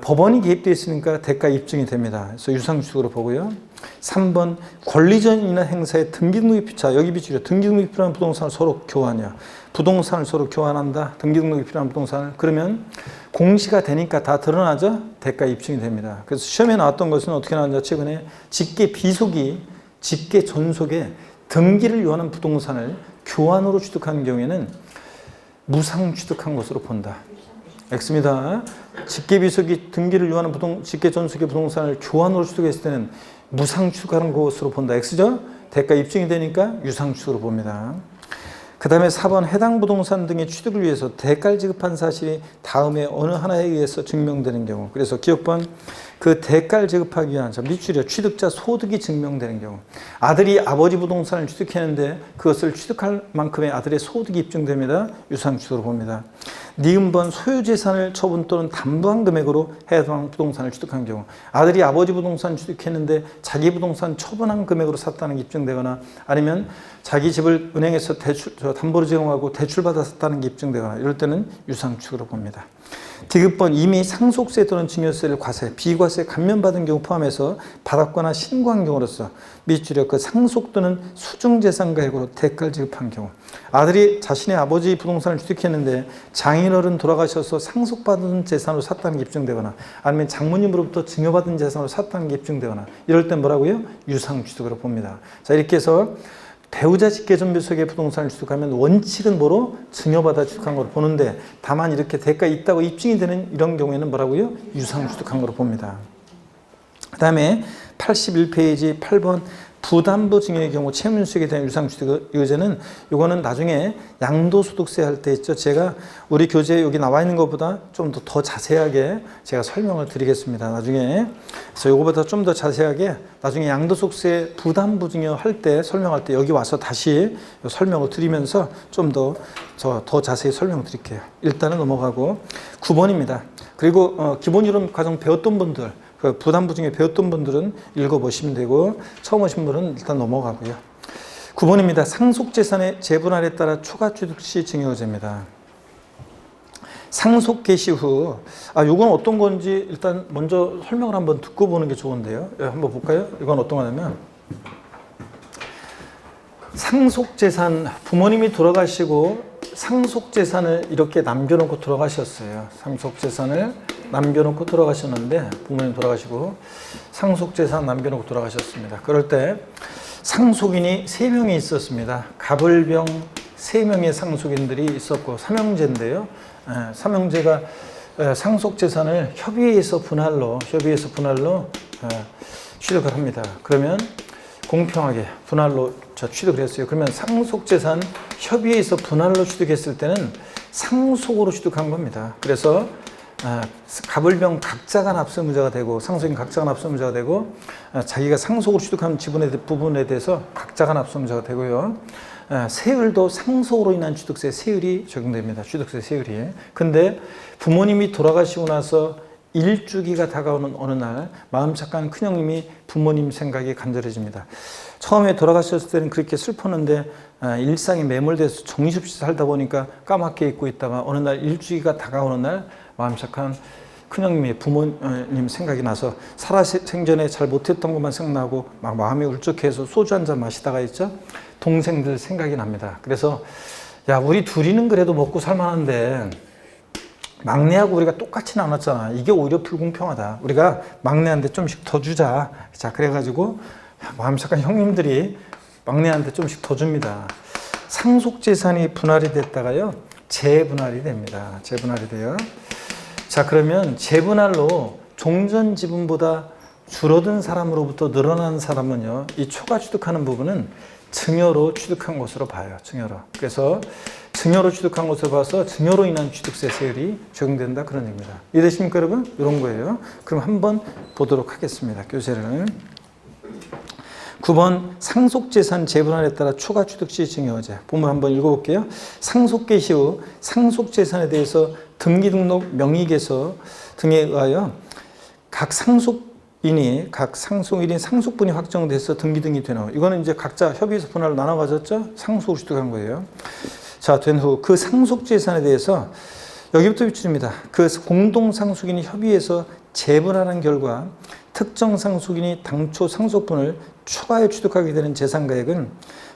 법원이 개입되어 있으니까 대가 입증이 됩니다. 그래서 유상 취득으로 보고요. 3번 권리전이나 행사의 등기등록이 자 여기 밑줄이요. 등기등록이 필요한 부동산을 서로 교환이야. 부동산을 서로 교환한다. 등기등록이 필요한 부동산을. 그러면 공시가 되니까 다 드러나죠? 대가 입증이 됩니다. 그래서 시험에 나왔던 것은 어떻게 나왔냐? 최근에 직계 비속이 직계 전속에 등기를 요하는 부동산을 교환으로 취득하는 경우에는 무상 취득한 것으로 본다. X입니다. 직계 비속이 등기를 요하는 직계 전속의 부동산을 교환으로 취득했을 때는 무상 취득하는 것으로 본다. X죠? 대가 입증이 되니까 유상 취득으로 봅니다. 그 다음에 4번 해당 부동산 등의 취득을 위해서 대가를 지급한 사실이 다음에 어느 하나에 의해서 증명되는 경우 그래서 기억번 그 대가를 지급하기 위한 밑줄이요. 취득자 소득이 증명되는 경우 아들이 아버지 부동산을 취득했는데 그것을 취득할 만큼의 아들의 소득이 입증됩니다. 유상 취득으로 봅니다. 니은번 소유재산을 처분 또는 담보한 금액으로 해당 부동산을 취득한 경우 아들이 아버지 부동산 취득했는데 자기 부동산 처분한 금액으로 샀다는 게 입증되거나 아니면 자기 집을 은행에서 담보로 제공하고 대출받아 샀다는 게 입증되거나 이럴 때는 유상 취득으로 봅니다. 디귿번 이미 상속세 또는 증여세를 과세, 비과세 감면받은 경우 포함해서 받았거나 신고한 경우로서 밑줄여 그 상속 또는 수중재산 가액으로 대가를 지급한 경우 아들이 자신의 아버지 부동산을 취득했는데 장인어른 돌아가셔서 상속받은 재산으로 샀다는 게 입증되거나 아니면 장모님으로부터 증여받은 재산으로 샀다는 게 입증되거나 이럴 땐 뭐라고요? 유상 취득으로 봅니다. 자, 이렇게 해서 배우자 직계존비속의 부동산을 취득하면 원칙은 뭐로? 증여받아 취득한 걸로 보는데 다만 이렇게 대가 있다고 입증이 되는 이런 경우에는 뭐라고요? 유상 취득한 걸로 봅니다. 그 다음에 81페이지 8번 부담부 증여의 경우 채무인수익에 대한 유상 취득 의제는 이거는 나중에 양도소득세 할 때 있죠. 제가 우리 교재에 여기 나와 있는 것보다 좀 더 자세하게 제가 설명을 드리겠습니다. 나중에 그래서 이거보다 좀 더 자세하게 나중에 양도소득세 부담부 증여 할 때 설명할 때 여기 와서 다시 설명을 드리면서 좀 더 자세히 설명을 드릴게요. 일단은 넘어가고 9번입니다. 그리고 기본 이론 과정 배웠던 분들 그 부담부 중에 배웠던 분들은 읽어보시면 되고 처음 오신 분은 일단 넘어가고요. 9번입니다. 상속재산의 재분할에 따라 초과 취득 시 증여의제입니다. 상속 개시 후 이건 어떤 건지 일단 먼저 설명을 한번 듣고 보는 게 좋은데요. 한번 볼까요? 이건 어떤 거냐면 상속재산 부모님이 돌아가시고 상속재산을 이렇게 남겨놓고 돌아가셨어요. 상속재산을 남겨놓고 돌아가셨는데 부모님 돌아가시고 상속재산 남겨놓고 돌아가셨습니다. 그럴 때 상속인이 3명이 있었습니다. 가불병 3명의 상속인들이 있었고 삼형제인데요. 삼형제가 상속재산을 협의해서 분할로 취득을 합니다. 그러면 공평하게 분할로 취득을 했어요. 그러면 상속재산 협의해서 분할로 취득했을 때는 상속으로 취득한 겁니다. 그래서 가불병 각자가 납세무자가 되고 상속인 각자가 납세무자가 되고 자기가 상속으로 취득한 지분의 부분에 대해서 각자가 납세무자가 되고요. 세율도 상속으로 인한 취득세 세율이 적용됩니다. 취득세 세율이. 근데 부모님이 돌아가시고 나서 일주기가 다가오는 어느 날 마음 착한 큰형님이 부모님 생각이 간절해집니다. 처음에 돌아가셨을 때는 그렇게 슬펐는데 일상에 매몰돼서 정신없이 살다 보니까 까맣게 잊고 있다가 어느 날 일주기가 다가오는 날 마음 착한 큰형님이 부모님 생각이 나서 살아생전에 잘 못했던 것만 생각나고 막 마음이 울적해서 소주 한잔 마시다가 있죠. 동생들 생각이 납니다. 그래서 야 우리 둘이는 그래도 먹고 살만한데 막내하고 우리가 똑같이 나눴잖아. 이게 오히려 불공평하다. 우리가 막내한테 좀씩 더 주자. 자, 그래가지고 마음착한 형님들이 막내한테 좀씩 더 줍니다. 상속재산이 분할이 됐다가요, 재분할이 됩니다. 재분할이 돼요. 자, 그러면 재분할로 종전 지분보다 줄어든 사람으로부터 늘어난 사람은요, 이 초과 취득하는 부분은 증여로 취득한 것으로 봐요. 증여로. 그래서 증여로 취득한 것으로 봐서 증여로 인한 취득세 세율이 적용된다, 그런 얘기입니다. 이해되십니까, 여러분? 이런 거예요. 그럼 한번 보도록 하겠습니다. 교재를. 9번 상속재산 재분할에 따라 초과 취득 시 증여제. 본문 한번 읽어볼게요. 상속 개시 후 상속재산에 대해서 등기등록 명의계서 등에 의하여 각 상속인이 상속분이 확정돼서 등기등이 되나. 이거는 이제 각자 협의해서 분할로 나눠 가졌죠. 상속을 취득한 거예요. 자, 된 후 그 상속재산에 대해서 여기부터 유출입니다. 그 공동상속인이 협의해서 재분할한 결과 특정 상속인이 당초 상속분을 추가해 취득하게 되는 재산가액은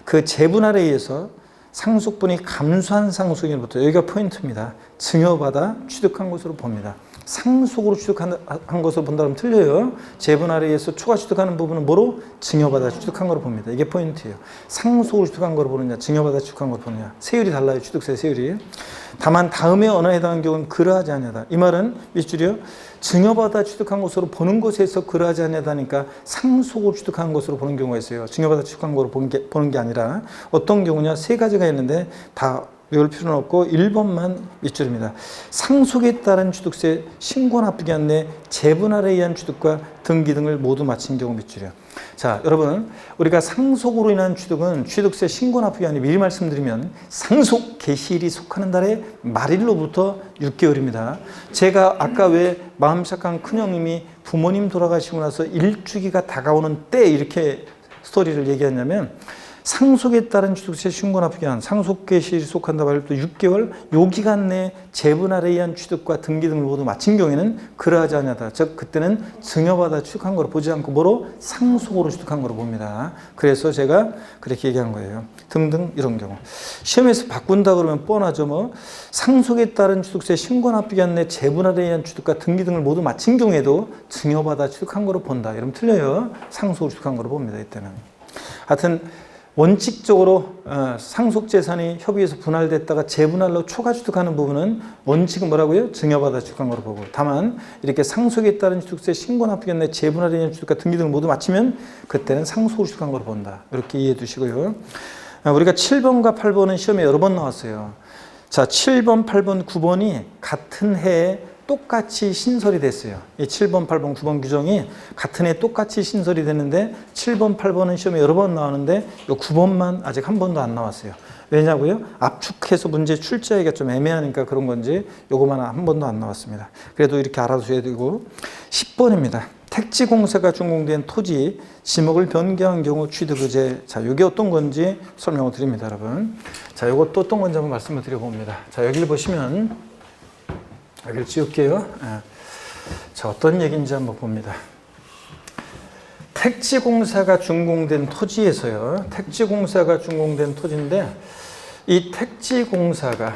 그 재분할에 의해서 상속분이 감소한 상속인으로부터, 여기가 포인트입니다, 증여받아 취득한 것으로 봅니다. 상속으로 취득한 것으로 본다면 틀려요. 재분할에 의해서 추가 취득하는 부분은 뭐로? 증여받아 취득한 것으로 봅니다. 이게 포인트예요. 상속으로 취득한 것으로 보느냐, 증여받아 취득한 것으로 보느냐. 세율이 달라요. 취득세 세율이. 다만 다음에 언어에 해당하는 경우는 그러하지 아니하다. 이 말은 밑줄이요, 증여받아 취득한 것으로 보는 것에서 그러하지 아니하다니까 상속으로 취득한 것으로 보는 경우가 있어요. 증여받아 취득한 것으로 보는 게 아니라 어떤 경우냐, 세 가지가 있는데 다 외울 필요는 없고 1번만 밑줄입니다. 상속에 따른 취득세 신고 납부기 안내 재분할에 의한 취득과 등기 등을 모두 마친 경우 밑줄이요. 자, 여러분, 우리가 상속으로 인한 취득은 취득세 신고 납부기 안내 미리 말씀드리면 상속 개시일이 속하는 달의 말일로부터 6개월입니다. 제가 아까 왜 마음 착한 큰형님이 부모님 돌아가시고 나서 일주기가 다가오는 때 이렇게 스토리를 얘기했냐면, 상속에 따른 취득세 신고 납부 기한, 상속 개시일이 속한다 말도 6개월, 요 기간 내 재분할에 의한 취득과 등기 등을 모두 마친 경우에는 그러하지 않냐다. 즉 그때는 증여받아 취득한 거로 보지 않고 뭐로? 상속으로 취득한 거로 봅니다. 그래서 제가 그렇게 얘기한 거예요. 등등 이런 경우. 시험에서 바꾼다 그러면 뻔하죠. 뭐 상속에 따른 취득세 신고 납부 기한 내 재분할에 의한 취득과 등기 등을 모두 마친 경우에도 증여받아 취득한 거로 본다. 이러면 틀려요. 상속으로 취득한 거로 봅니다. 이때는. 하여튼 원칙적으로 상속재산이 협의해서 분할됐다가 재분할로 초과 취득하는 부분은 원칙은 뭐라고요? 증여받아 취득한 거로 보고, 다만 이렇게 상속에 따른 취득세 신고 납부 기한 내 재분할에 의한 취득과 등기 등을 모두 마치면 그때는 상속으로 취득한 거로 본다. 이렇게 이해해 두시고요. 우리가 7번과 8번은 시험에 여러 번 나왔어요. 자, 7번, 8번, 9번이 같은 해에 똑같이 신설이 됐어요. 이 7번, 8번, 9번 규정이 같은 해 똑같이 신설이 됐는데 7번, 8번은 시험에 여러 번 나오는데 이 9번만 아직 한 번도 안 나왔어요. 왜냐고요? 압축해서 문제 출제하기가 좀 애매하니까 그런 건지 요거만 한 번도 안 나왔습니다. 그래도 이렇게 알아두셔야 되고, 10번입니다. 택지공사가 준공된 토지 지목을 변경한 경우 취득의제. 자, 이게 어떤 건지 설명을 드립니다, 여러분. 자, 이것도 어떤 건지 한번 말씀을 드려봅니다. 자, 여기를 보시면 여기를 지울게요. 자, 어떤 얘기인지 한번 봅니다. 택지공사가 준공된 토지에서요. 택지공사가 준공된 토지인데 이 택지공사가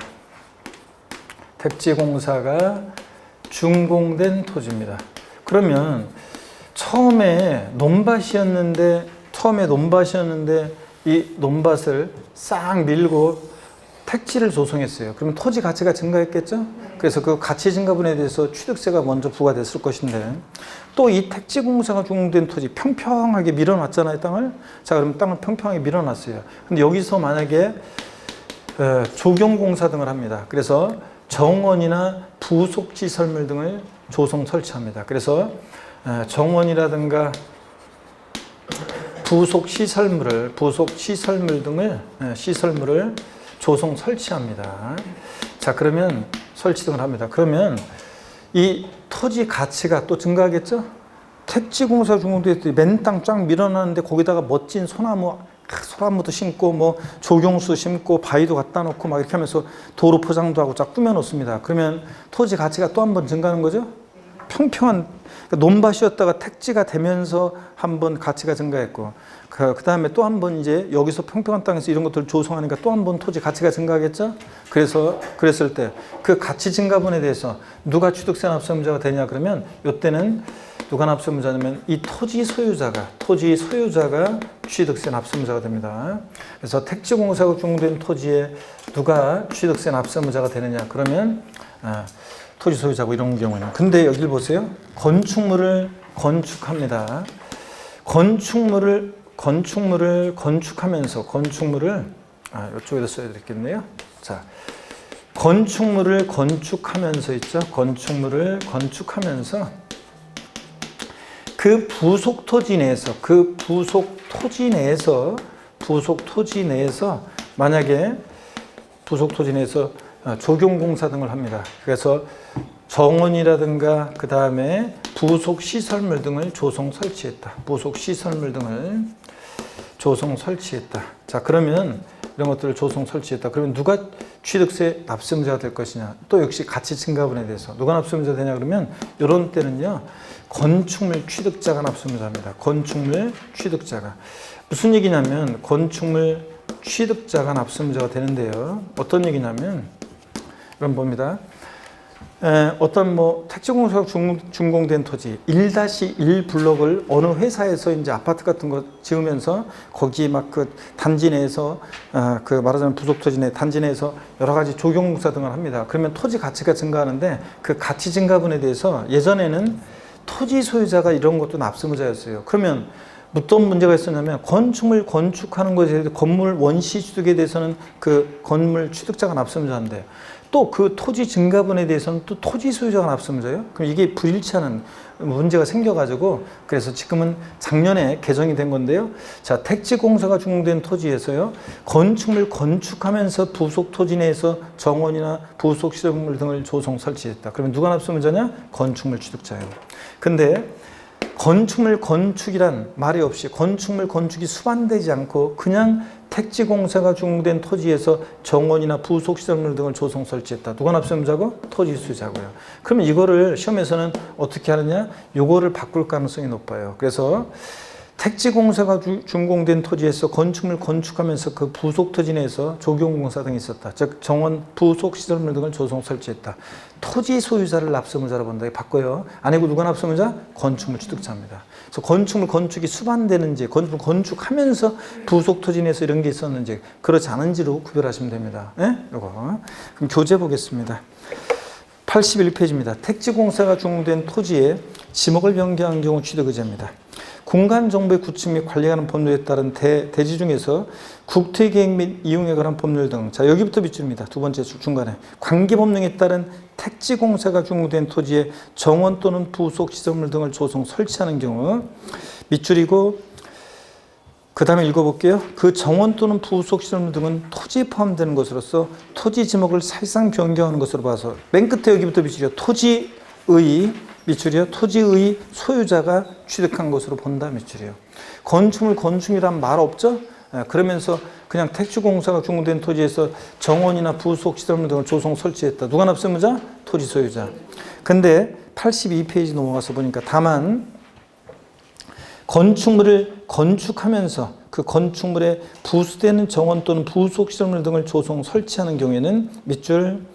준공된 토지입니다. 그러면 처음에 논밭이었는데 이 논밭을 싹 밀고 택지를 조성했어요. 그러면 토지 가치가 증가했겠죠? 그래서 그 가치 증가분에 대해서 취득세가 먼저 부과됐을 것인데, 또 이 택지공사가 준공된 토지 평평하게 밀어놨잖아요, 땅을. 자, 그러면 땅을 평평하게 밀어놨어요. 근데 여기서 만약에 조경공사 등을 합니다. 그래서 정원이나 부속시설물 등을 조성 설치합니다. 그래서 정원이라든가 부속시설물 등을 시설물을 조성 설치합니다. 자, 그러면 설치 등을 합니다. 그러면 이 토지 가치가 또 증가하겠죠? 택지공사 준공됐더니 맨 땅 쫙 밀어놨는데 거기다가 멋진 소나무도 심고 뭐 조경수 심고 바위도 갖다 놓고 막 이렇게 하면서 도로 포장도 하고 쫙 꾸며놓습니다. 그러면 토지 가치가 또 한 번 증가하는 거죠? 평평한 논밭이었다가 택지가 되면서 한번 가치가 증가했고 그 다음에 또 한 번 이제 여기서 평평한 땅에서 이런 것들을 조성하니까 또 한 번 토지 가치가 증가하겠죠. 그래서 그랬을 때 그 가치 증가분에 대해서 누가 취득세 납세의무자가 되냐 그러면 이때는 누가 납세의무자냐면 이 토지 소유자가 취득세 납세의무자가 됩니다. 그래서 택지공사가 준공된 토지에 누가 취득세 납세의무자가 되느냐 그러면 토지 소유자고 이런 경우에는. 근데 여기를 보세요. 건축물을 건축합니다. 건축물을 건축하면서 이쪽에다 써야 되겠네요. 자, 건축물을 건축하면서 있죠. 건축물을 건축하면서 그 부속 토지 내에서 만약에 부속 토지 내에서 조경공사 등을 합니다. 그래서 정원이라든가 그 다음에 부속 시설물 등을 조성 설치했다. 자, 그러면 이런 것들을 조성 설치했다. 그러면 누가 취득세 납세의무자가 될 것이냐? 또 역시 가치 증가분에 대해서 누가 납세의무자 되냐 그러면 이런 때는요. 건축물 취득자가 납세의무자입니다. 건축물 취득자가. 무슨 얘기냐면 건축물 취득자가 납세의무자가 되는데요. 어떤 얘기냐면 이런 봅니다. 어떤 택지공사가 준공된 토지 1-1 블록을 어느 회사에서 이제 아파트 같은 거 지으면서 거기 막 그 단지 내에서 그 말하자면 부속 토지 내 단지 내에서 여러 가지 조경공사 등을 합니다. 그러면 토지 가치가 증가하는데 그 가치 증가분에 대해서 예전에는 토지 소유자가 이런 것도 납세의무자였어요. 그러면 어떤 문제가 있었냐면 건축물 건축하는 것에 대해서 건물 원시 취득에 대해서는 그 건물 취득자가 납세의무자인데 또 그 토지 증가분에 대해서는 또 토지 소유자가 납세의무자예요. 그럼 이게 불일치하는 문제가 생겨가지고 그래서 지금은 작년에 개정이 된 건데요. 자, 택지공사가 준공된 토지에서요. 건축물 건축하면서 부속 토지 내에서 정원이나 부속 시설물 등을 조성 설치했다. 그러면 누가 납세의무자냐? 건축물 취득자예요. 근데 건축물 건축이란 말이 없이 건축물 건축이 수반되지 않고 그냥 택지공사가 준공된 토지에서 정원이나 부속시설물 등을 조성 설치했다. 누가 납세의무자고? 토지 소유자고요. 그러면 이거를 시험에서는 어떻게 하느냐? 요거를 바꿀 가능성이 높아요. 그래서 택지공사가 준공된 토지에서 건축물 건축하면서 그 부속 토지 내에서 조경공사 등이 있었다. 즉 정원 부속 시설물 등을 조성 설치했다. 토지 소유자를 납세의무자로 본다. 바꿔요. 아니고 누가 납세의무자? 건축물 취득자입니다. 그래서 건축물 건축이 수반되는지 건축물 건축하면서 부속 토지 내에서 이런 게 있었는지 그렇지 않은지로 구별하시면 됩니다. 예? 요거. 그럼 교재 보겠습니다. 81페이지입니다. 택지공사가 준공된 토지에 지목을 변경한 경우 취득의제입니다. 공간정보의 구축 및 관리하는 법률에 따른 대지 중에서 국토계획 및 이용에 관한 법률 등. 자, 여기부터 밑줄입니다. 두 번째 중간에 관계법령에 따른 택지공사가 준공된 토지에 정원 또는 부속 시설물 등을 조성 설치하는 경우 밑줄이고 그 다음에 읽어볼게요. 그 정원 또는 부속 시설물 등은 토지에 포함되는 것으로서 토지 지목을 사실상 변경하는 것으로 봐서 맨 끝에 여기부터 밑줄이요. 토지의 밑줄이요. 토지의 소유자가 취득한 것으로 본다. 밑줄이요. 건축물 건축이란 말 없죠? 그러면서 그냥 택지공사가 준공된 토지에서 정원이나 부속 시설물 등을 조성 설치했다. 누가 납세의무자? 토지 소유자. 근데 82페이지 넘어가서 보니까 다만 건축물을 건축하면서 그 건축물에 부수되는 정원 또는 부속 시설물 등을 조성 설치하는 경우에는 밑줄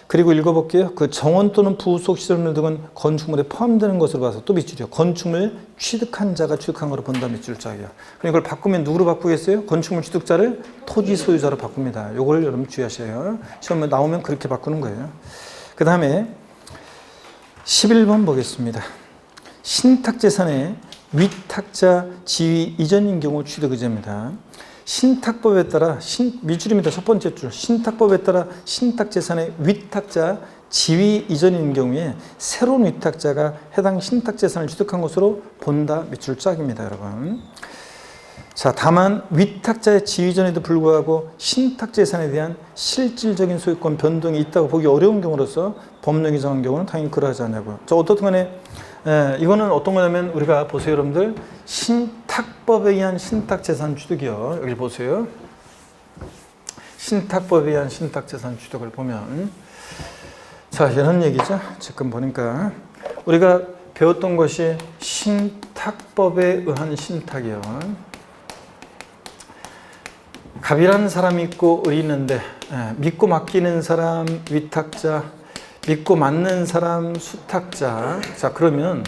그리고 읽어볼게요. 그 정원 또는 부속 시설물 등은 건축물에 포함되는 것으로 봐서 또 밑줄이요. 건축물 취득한 자가 취득한 거로 본다. 밑줄짝이요. 그럼 이걸 바꾸면 누구로 바꾸겠어요? 건축물 취득자를 토지 소유자로 바꿉니다. 요걸 여러분 주의하셔요. 시험에 나오면 그렇게 바꾸는 거예요. 그 다음에 11번 보겠습니다. 신탁재산의 위탁자 지위 이전인 경우 취득의제입니다. 신탁법에 따라 밑줄입니다. 첫 번째 줄. 신탁법에 따라 신탁재산의 위탁자 지위 이전인 경우에 새로운 위탁자가 해당 신탁재산을 취득한 것으로 본다. 밑줄 짝입니다. 여러분. 자, 다만 위탁자의 지위 이전에도 불구하고 신탁재산에 대한 실질적인 소유권 변동이 있다고 보기 어려운 경우로서 법령이 정한 경우는 당연히 그러하지 않냐고요. 저 어떻든 간에 이거는 어떤 거냐면 우리가 보세요. 여러분들 신탁법에 의한 신탁재산 취득이요. 여기 보세요. 신탁법에 의한 신탁재산 취득을 보면 자, 이런 얘기죠. 지금 보니까 우리가 배웠던 것이 신탁법에 의한 신탁이요. 갑이라는 사람이 있고 을이 있는데 믿고 맡기는 사람 위탁자, 믿고 맡는 사람 수탁자. 자, 그러면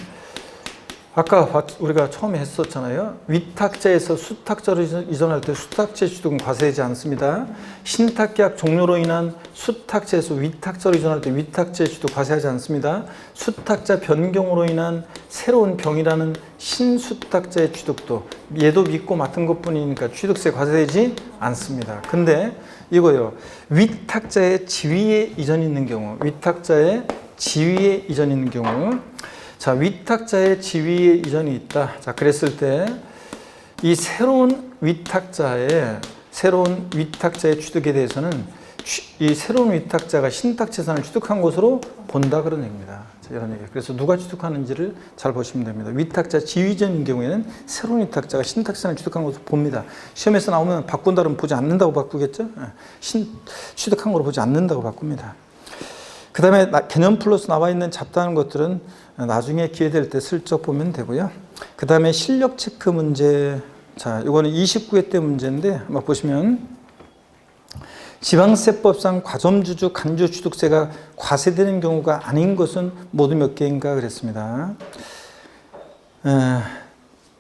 아까 우리가 처음에 했었잖아요. 위탁자에서 수탁자로 이전할 때 수탁자의 취득은 과세되지 않습니다. 신탁계약 종료로 인한 수탁자에서 위탁자로 이전할 때 위탁자의 취득 과세하지 않습니다. 수탁자 변경으로 인한 새로운 병이라는 신수탁자의 취득도 얘도 믿고 맡은 것뿐이니까 취득세 과세되지 않습니다. 근데 이거요. 위탁자의 지위에 이전이 있는 경우, 위탁자의 지위에 이전이 있는 경우, 자, 위탁자의 지위에 이전이 있다. 자, 그랬을 때 이 새로운 위탁자의 취득에 대해서는 이 새로운 위탁자가 신탁 재산을 취득한 것으로 본다 그런 얘기입니다. 자, 이런 얘기. 그래서 누가 취득하는지를 잘 보시면 됩니다. 위탁자 지위전인 경우에는 새로운 위탁자가 신탁 재산을 취득한 것으로 봅니다. 시험에서 나오면 바꾼다 그러면 보지 않는다고 바꾸겠죠? 취득한 걸로 보지 않는다고 바꿉니다. 그 다음에 개념 플러스 나와 있는 잡다한 것들은 나중에 기회 될 때 슬쩍 보면 되고요. 그 다음에 실력 체크 문제. 자, 이거는 29회 때 문제인데 한번 보시면 지방세법상 과점주주 간주취득세가 과세되는 경우가 아닌 것은 모두 몇 개인가 그랬습니다.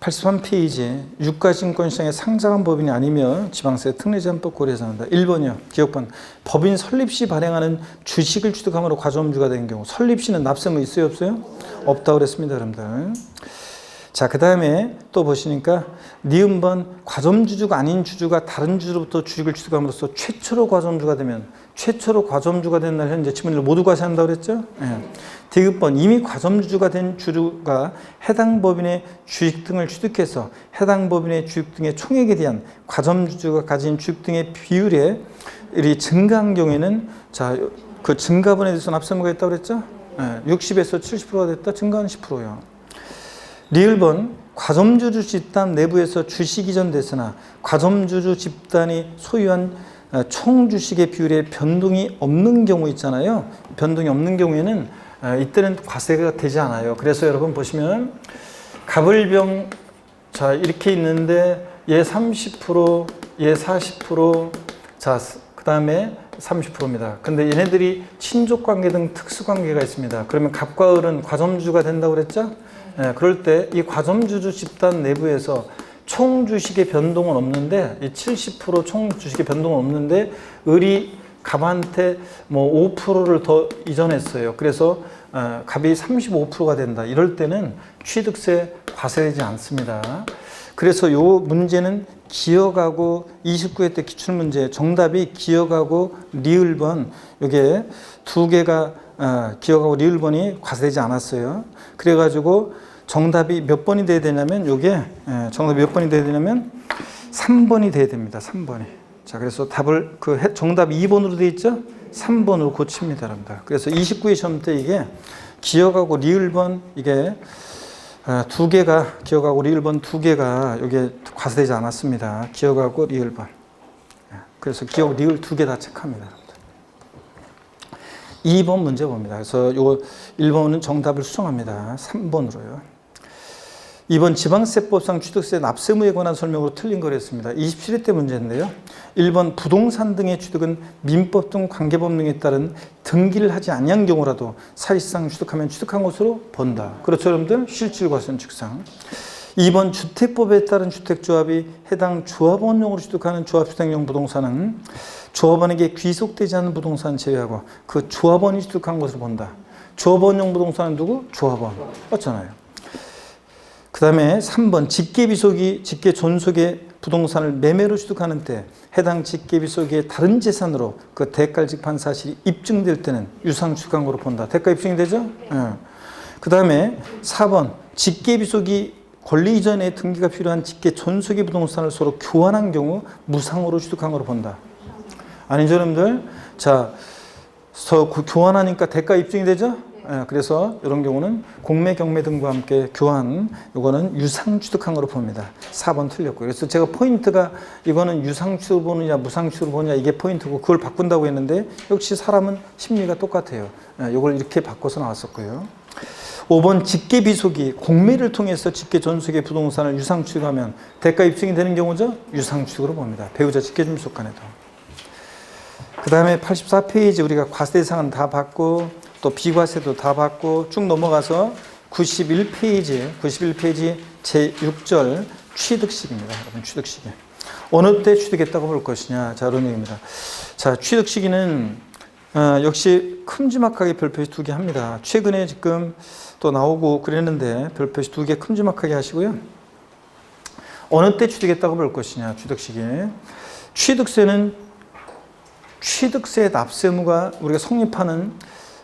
83페이지 유가증권시장에 상장한 법인이 아니며 지방세 특례제한법 고려해서 한다. 1번이요. 기억번. 법인 설립 시 발행하는 주식을 취득함으로 과점주가 된 경우. 설립 시는 납세무 있어요 없어요? 없다고 그랬습니다. 여러분들. 자, 그 다음에 또 보시니까 니은번 과점주주가 아닌 주주가 다른 주주로부터 주식을 취득함으로써 최초로 과점주가 되면 최초로 과점주가 된 날 현재 지분을 모두 과세한다고 그랬죠? 예. 디귿번 이미 과점주주가 된 주주가 해당 법인의 주식 등을 취득해서 해당 법인의 주식 등의 총액에 대한 과점주주가 가진 주식 등의 비율에 증가한 경우에는 자, 그 증가분에 대해서 납세무가 있다고 그랬죠? 예. 60에서 70%가 됐다. 증가는 10%요. 리을번 과점주주 집단 내부에서 주식이 이전됐으나 과점주주 집단이 소유한 총 주식의 비율에 변동이 없는 경우 있잖아요. 변동이 없는 경우에는 이때는 과세가 되지 않아요. 그래서 여러분 보시면 갑을병 자 이렇게 있는데 얘 30%, 얘 40%, 자 그 다음에 30%입니다. 근데 얘네들이 친족관계 등 특수관계가 있습니다. 그러면 갑과 을은 과점주주가 된다고 그랬죠? 네, 그럴 때 이 과점주주 집단 내부에서 총 주식의 변동은 없는데 이 70% 총 주식의 변동은 없는데 을이 갑한테 뭐 5%를 더 이전했어요. 그래서 갑이 35%가 된다. 이럴 때는 취득세 과세되지 않습니다. 그래서 요 문제는 기억하고 29회 때 기출문제 정답이 기억하고 리을번 요게 두 개가 기억하고 리을번이 과세되지 않았어요. 그래가지고 정답이 몇 번이 돼야 되냐면 요게 정답이 몇 번이 돼야 되냐면 3번이 돼야 됩니다. 3번이. 자, 그래서 답을 정답 2번으로 돼 있죠? 3번으로 고칩니다, 여러분들. 그래서 29회 시험 때 이게 기억하고 리을번 이게 두 개가 기억하고 리을번 두 개가 요게 과세되지 않았습니다. 기억하고 리을번. 그래서 기억 리을 두 개 다 체크합니다. 2번 문제 봅니다. 그래서 요 1번은 정답을 수정합니다. 3번으로요. 2번 지방세법상 취득세 납세무에 관한 설명으로 틀린 거랬습니다. 27회 때 문제인데요. 1번 부동산 등의 취득은 민법 등 관계법 등에 따른 등기를 하지 아니한 경우라도 사실상 취득하면 취득한 것으로 본다. 그렇죠, 여러분들? 실질과세는 측상. 2번 주택법에 따른 주택조합이 해당 조합원용으로 취득하는 조합주택용 부동산은 조합원에게 귀속되지 않는 부동산 제외하고 그 조합원이 취득한 것으로 본다. 조합원용 부동산은 누구? 조합원. 맞잖아요. 그 다음에 3번 직계비속이 존속의 부동산을 매매로 취득하는 때 해당 직계비속의 다른 재산으로 그 대가를 지급한 사실이 입증될 때는 유상 취득한 것으로 본다. 대가 입증이 되죠? 네. 그 다음에 4번 직계비속이 권리 이전에 등기가 필요한 직계 존속의 부동산을 서로 교환한 경우 무상으로 취득한 것으로 본다. 아니죠, 여러분들? 자, 교환하니까 대가 입증이 되죠? 그래서 이런 경우는 공매, 경매 등과 함께 교환, 이거는 유상 취득한 것으로 봅니다. 4번 틀렸고요. 그래서 제가 포인트가 이거는 유상 취득으로 보느냐, 무상 취득으로 보느냐 이게 포인트고 그걸 바꾼다고 했는데 역시 사람은 심리가 똑같아요. 이걸 이렇게 바꿔서 나왔었고요. 5번 직계비속이 공매를 통해서 직계전속의 부동산을 유상취득하면 대가 입증이 되는 경우죠. 유상취득으로 봅니다. 배우자 직계비속 간에도. 그 다음에 84페이지 우리가 과세상은 다 받고 또 비과세도 다 받고 쭉 넘어가서 91페이지 제6절 취득시기입니다. 여러분 취득시기. 어느 때 취득했다고 볼 것이냐. 자, 이런 얘기입니다. 자, 취득시기는 역시 큼지막하게 별표시 2개 합니다. 최근에 지금 또 나오고 그랬는데 별표시 2개 큼지막하게 하시고요. 어느 때 취득했다고 볼 것이냐. 취득시기. 취득세는 취득세 납세무가 우리가 성립하는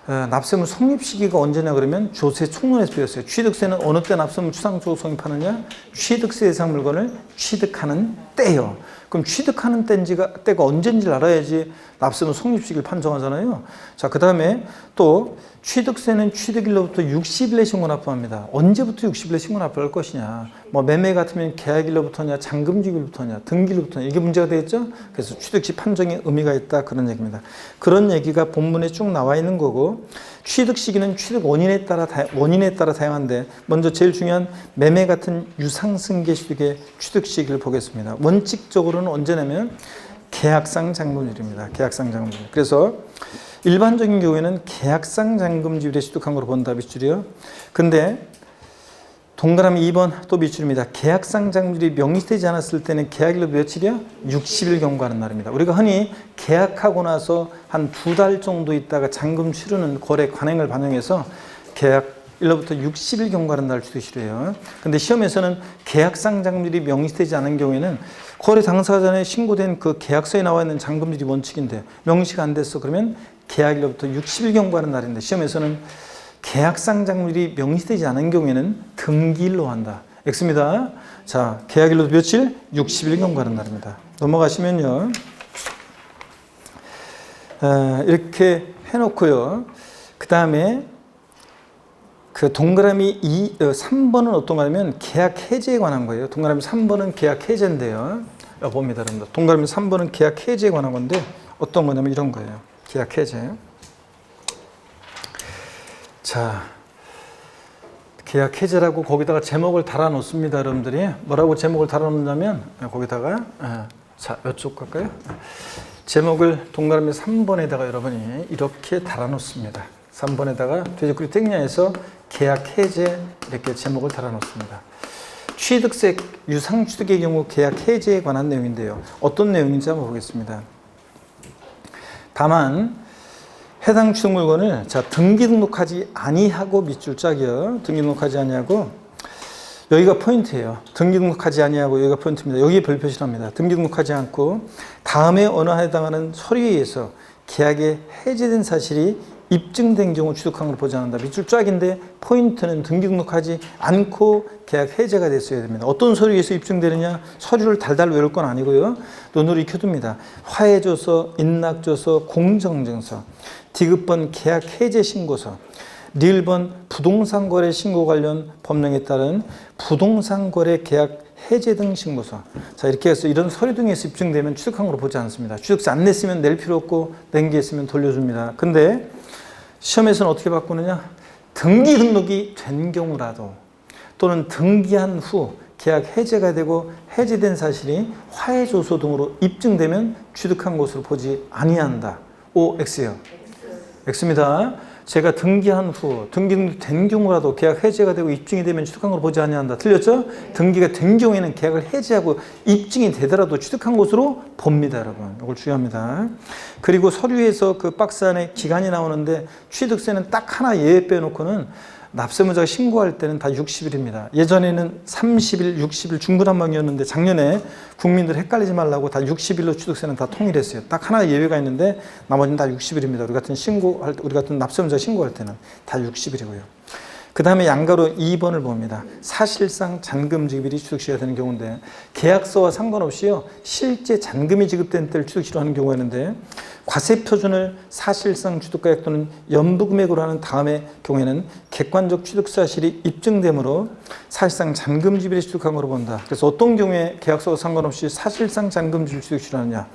납세무 성립 시기가 언제냐 그러면 조세 총론에서 배웠어요. 취득세는 어느 때 납세무 추상적으로 성립하느냐? 취득세 대상 물건을 취득하는 때요. 그럼 취득하는 때가 언제인지를 알아야지 납세무 성립 시기를 판정하잖아요. 자, 그 다음에 또 취득세는 취득일로부터 60일 내 신고 납부합니다. 언제부터 60일 내 신고 납부할 것이냐? 뭐 매매 같으면 계약일로부터냐, 잔금지일로부터냐, 등기일로부터냐 이게 문제가 되겠죠? 그래서 취득시 판정에 의미가 있다 그런 얘기입니다. 그런 얘기가 본문에 쭉 나와 있는 거고 취득 시기는 취득 원인에 따라 다양한데 먼저 제일 중요한 매매 같은 유상승계 취득의 취득 시기를 보겠습니다. 원칙적으로는 언제냐면 계약상 잔금률입니다. 계약상 잔금률. 그래서 일반적인 경우에는 계약상 잔금률에 취득한 걸로 본다 밑줄이요. 근데 동그라미 2번 또 밑줄입니다. 계약상 잔금률이 명시되지 않았을 때는 계약일로 며칠이야? 60일 경과하는 날입니다. 우리가 흔히 계약하고 나서 한 2달 정도 있다가 잔금 치르는 거래 관행을 반영해서 계약일로부터 60일 경과하는 날 취득시로 해요. 근데 시험에서는 계약상 잔금률이 명시되지 않은 경우에는 거래 당사자 전에 신고된 그 계약서에 나와 있는 잔금률이 원칙인데 명시가 안 됐어. 그러면 계약일로부터 60일 경과하는 날인데 시험에서는 계약상 잔금률이 명시되지 않은 경우에는 등기일로 한다. X입니다. 자, 계약일로 며칠? 60일 경과하는 날입니다. 넘어가시면요. 이렇게 해놓고요. 그 다음에 그 동그라미 3번은 어떤 거냐면 계약 해제에 관한 거예요. 동그라미 3번은 계약 해제인데요. 봅니다, 여러분들. 동그라미 3번은 계약 해제에 관한 건데 어떤 거냐면 이런 거예요. 계약 해제. 자, 계약 해제라고 거기다가 제목을 달아 놓습니다, 여러분들이. 뭐라고 제목을 달아 놓냐면 거기다가 자, 이쪽 갈까요? 제목을 동그라미 3번에다가 여러분이 이렇게 달아 놓습니다. 3번에다가 돼지꼬리 땡냐에서 계약 해제 이렇게 제목을 달아 놓습니다. 취득세 유상취득의 경우 계약 해제에 관한 내용인데요. 어떤 내용인지 한번 보겠습니다. 다만 해당 취득 물건을 자 등기 등록하지 아니하고 밑줄 짝이요. 등기 등록하지 아니하고 여기가 포인트예요. 등기 등록하지 아니하고 여기가 포인트입니다. 여기에 별표시랍니다. 등기 등록하지 않고 다음에 어느 하에 해당하는 서류에 의해서 계약이 해제된 사실이 입증된 경우 취득한 걸 보지 않는다. 밑줄 쫙인데 포인트는 등기 등록하지 않고 계약 해제가 됐어야 됩니다. 어떤 서류에서 입증되느냐? 서류를 달달 외울 건 아니고요. 눈으로 익혀둡니다. 화해조서, 인락조서, 공정증서, 디귿번 계약 해제 신고서, 리을번 부동산 거래 신고 관련 법령에 따른 부동산 거래 계약 해제 등 신고서. 자, 이렇게 해서 이런 서류 등에서 입증되면 취득한 걸로 보지 않습니다. 취득세 안 냈으면 낼 필요 없고 낸 게 있으면 돌려줍니다. 근데 시험에서는 어떻게 바꾸느냐? 등기 등록이 된 경우라도 또는 등기한 후 계약 해제가 되고 해제된 사실이 화해조서 등으로 입증되면 취득한 것으로 보지 아니한다. O, X요. X입니다. 제가 등기한 후 등기된 경우라도 계약 해제가 되고 입증이 되면 취득한 걸 보지 아니한다. 틀렸죠? 등기가 된 경우에는 계약을 해제하고 입증이 되더라도 취득한 것으로 봅니다, 여러분. 이걸 주의합니다. 그리고 서류에서 그 박스 안에 기간이 나오는데 취득세는 딱 하나 예외 빼놓고는 납세무자가 신고할 때는 다 60일입니다. 예전에는 30일, 60일 중구난방이었는데 작년에 국민들 헷갈리지 말라고 다 60일로 취득세는 다 통일했어요. 딱 하나 예외가 있는데 나머지는 다 60일입니다. 우리 같은 납세무자 신고할 때는 다 60일이고요. 그 다음에 양가로 2번을 봅니다. 사실상 잔금 지급일이 취득시가 되는 경우인데 계약서와 상관없이요. 실제 잔금이 지급된 때를 취득시로 하는 경우가 있는데 과세 표준을 사실상 취득가액 또는 연부금액으로 하는 다음의 경우에는 객관적 취득 사실이 입증되므로 사실상 잔금 지급일이 취득한 것으로 본다. 그래서 어떤 경우에 계약서와 상관없이 사실상 잔금 지급일 취득시로 하느냐.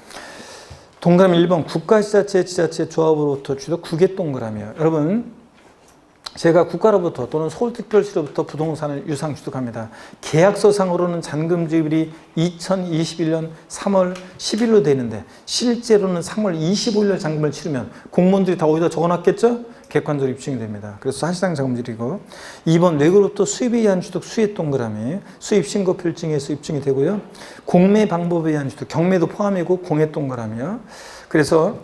동그라미 1번 국가지자체, 지자체 조합으로부터 취득 9개 동그라미예요. 여러분 제가 국가로부터 또는 서울특별시로부터 부동산을 유상취득합니다. 계약서상으로는 잔금지율이 2021년 3월 10일로 되어 있는데 실제로는 3월 25일 잔금을 치르면 공무원들이 다 어디다 적어놨겠죠? 객관적으로 입증이 됩니다. 그래서 사실상 잔금지율이고 2번 외국으로부터 수입에 의한 취득 수입 동그라미 수입 신고 필증에서 입증이 되고요. 공매 방법에 의한 취득 경매도 포함이고 공매 동그라미요. 그래서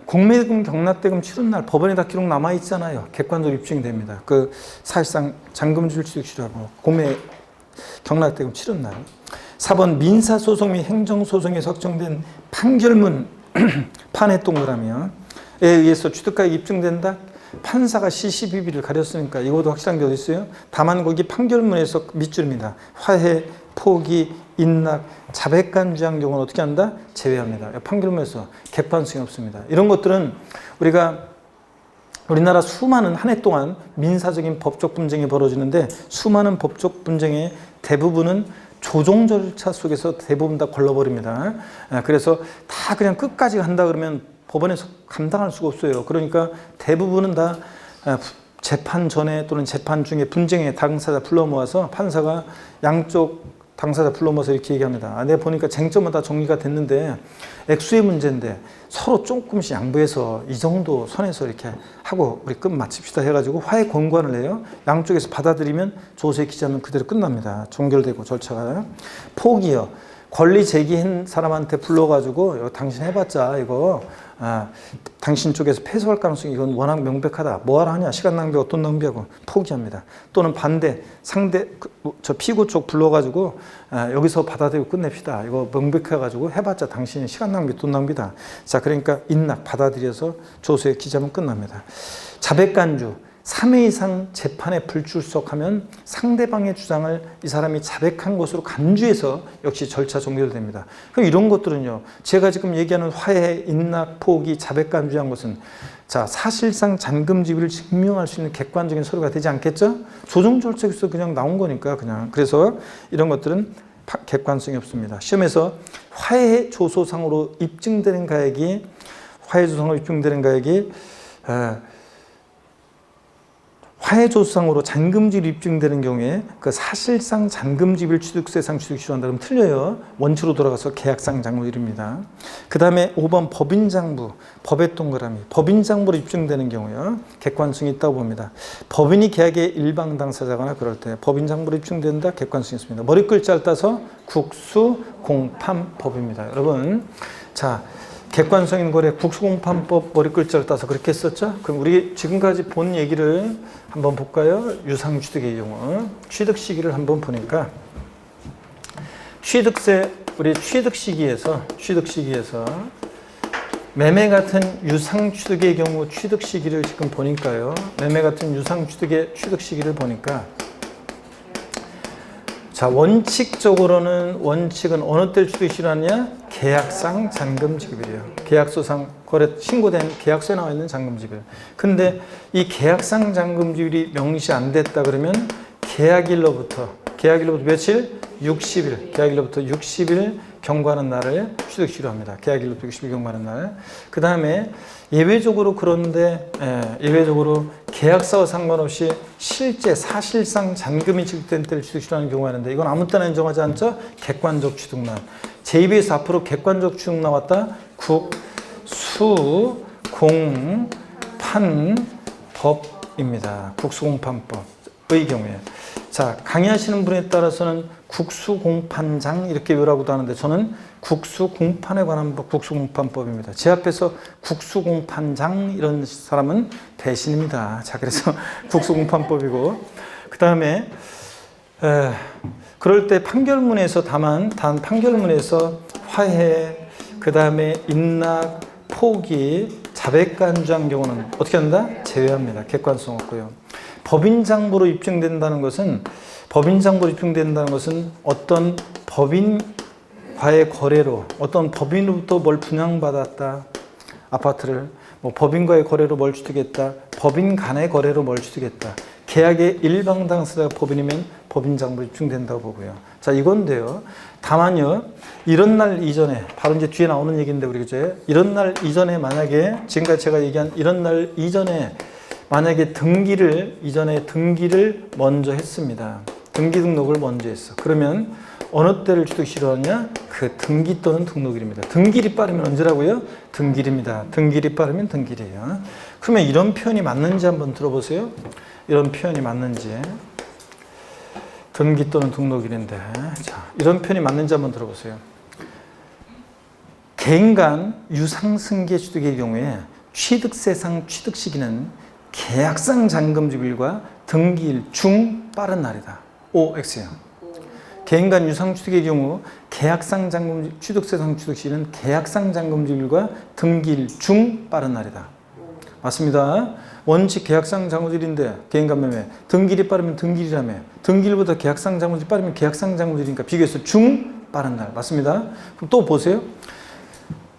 공매금 경락대금 치른 날 법원에 다 기록 남아 있잖아요. 객관적으로 입증이 됩니다. 그 사실상 잔금지율 취득 치료하고 공매 경락대금 치른 날. 4번 민사소송 및 행정소송에 확정된 판결문 판의 동그라미요. 에 의해서 취득가액이 입증된다. 판사가 시시비비를 가렸으니까 이것도 확실한 게 어디 있어요? 다만 거기 판결문에서 밑줄입니다. 화해, 포기, 인락, 자백간주한 경우는 어떻게 한다? 제외합니다. 판결문에서 객관성이 없습니다. 이런 것들은 우리나라 수많은 한 해 동안 민사적인 법적 분쟁이 벌어지는데 수많은 법적 분쟁의 대부분은 조정 절차 속에서 대부분 다 걸러버립니다. 그래서 다 그냥 끝까지 간다 그러면 법원에서 감당할 수가 없어요. 그러니까 대부분은 다 재판 전에 또는 재판 중에 분쟁의 당사자 불러 모아서 판사가 양쪽 당사자 불러 모아서 이렇게 얘기합니다. 내가 보니까 쟁점은 다 정리가 됐는데 액수의 문제인데 서로 조금씩 양보해서 이 정도 선에서 이렇게 하고 우리 끝 마칩시다 해가지고 화해 권고안을 내요. 양쪽에서 받아들이면 조세 기자는 그대로 끝납니다. 종결되고 절차가. 포기요. 권리 제기한 사람한테 불러가지고 이거 당신 해봤자 이거 당신 쪽에서 패소할 가능성이 이건 워낙 명백하다. 뭐하러 하냐. 시간 낭비하고 돈 낭비하고 포기합니다. 또는 반대 상대 저 피고 쪽 불러가지고 여기서 받아들이고 끝냅시다. 이거 명백해가지고 해봤자 당신이 시간 낭비 돈 낭비다. 자 그러니까 인락 받아들여서 조세 기자면 끝납니다. 자백간주 3회 이상 재판에 불출석하면 상대방의 주장을 이 사람이 자백한 것으로 간주해서 역시 절차 종결됩니다. 그럼 이런 것들은요. 제가 지금 얘기하는 화해, 인락, 포기, 자백간주한 것은 자 사실상 잔금지비를 증명할 수 있는 객관적인 서류가 되지 않겠죠? 조정 절차에서 그냥 나온 거니까 그냥. 그래서 이런 것들은 객관성이 없습니다. 시험에서 화해 조소상으로 입증되는 가액이 화해조소상으로 잔금지율이 입증되는 경우에 그 사실상 잔금지율 취득세상 취득시효한다 그러면 틀려요. 원칙으로 돌아가서 계약상 잔금지율입니다. 그 다음에 5번 법인장부, 법의 동그라미. 법인장부로 입증되는 경우요. 객관성이 있다고 봅니다. 법인이 계약의 일방 당사자거나 그럴 때 법인장부로 입증된다. 객관성이 있습니다. 머리글자를 따서 국수공판법입니다. 여러분 자 객관성인 거래 국수공판법 머리글자를 따서 그렇게 했었죠? 그럼 우리 지금까지 본 얘기를 한번 볼까요? 유상취득의 경우 취득 시기를 한번 보니까 우리 취득 시기에서 매매 같은 유상취득의 경우 취득 시기를 지금 보니까요. 매매 같은 유상취득의 취득 시기를 보니까 자 원칙은 어느 때 취득이 실현하냐? 계약상 잔금지급이에요. 계약서상 거래 신고된 계약서에 나와 있는 잔금지급. 근데 이 계약상 잔금지급이 명시 안 됐다 그러면 계약일로부터 며칠? 60일. 계약일로부터 60일 경과하는 날을 취득 시효합니다. 계약일로부터 60일 경과하는 날. 그 다음에 예외적으로 계약서와 상관없이 실제 사실상 잔금이 지급된 때를 취득 시효하는 경우가 있는데 이건 아무 때나 인정하지 않죠? 객관적 취득난. 제2배에서 앞으로 객관적 취득 나왔다. 국수공판법입니다. 국수공판법의 경우에. 자, 강의하시는 분에 따라서는 국수공판장 이렇게 외우라고도 하는데 저는 국수공판에 관한 법, 국수공판법입니다. 제 앞에서 국수공판장 이런 사람은 배신입니다. 자, 그래서 국수공판법이고 그 다음에 그럴 때 판결문에서 단 판결문에서 화해, 그 다음에 인락, 포기, 자백간주한 경우는 어떻게 한다? 제외합니다. 객관성 없고요. 법인장부로 입증된다는 것은 어떤 법인과의 거래로 어떤 법인으로부터 뭘 분양받았다. 아파트를 법인과의 거래로 뭘 취득했다. 법인 간의 거래로 뭘 취득했다. 계약의 일방 당사자가 법인이면 법인장부로 입증된다고 보고요. 자, 이건데요. 다만요. 이런 날 이전에 바로 이제 뒤에 나오는 얘기인데 우리 이제 이런 날 이전에 만약에 지금까지 제가 얘기한 이런 날 이전에 만약에 이전에 등기를 먼저 했습니다. 등기 등록을 먼저 했어. 그러면 어느 때를 취득시로 하냐? 그 등기 또는 등록일입니다. 등기일이 빠르면 언제라고요? 등기일입니다. 등기일이 빠르면 등기일이에요. 그러면 이런 표현이 맞는지 한번 들어보세요. 이런 표현이 맞는지. 등기 또는 등록일인데, 자, 이런 표현이 맞는지 한번 들어보세요. 개인 간 유상승계 취득의 경우에 취득세상 취득 시기는 계약상 잔금주일과 등기일 중 빠른 날이다. OX요. 개인 간 유상 취득의 경우 계약상 잔금 취득세상 취득 시기는 계약상 잔금주일과 등기일 중 빠른 날이다. 맞습니다. 원칙 계약상 잔금주일인데 개인 간 매매 등기일이 빠르면 등기일이라며 등기일보다 계약상 잔금주일이 빠르면 계약상 잔금주일이니까 비교해서 중 빠른 날. 맞습니다. 그럼 또 보세요.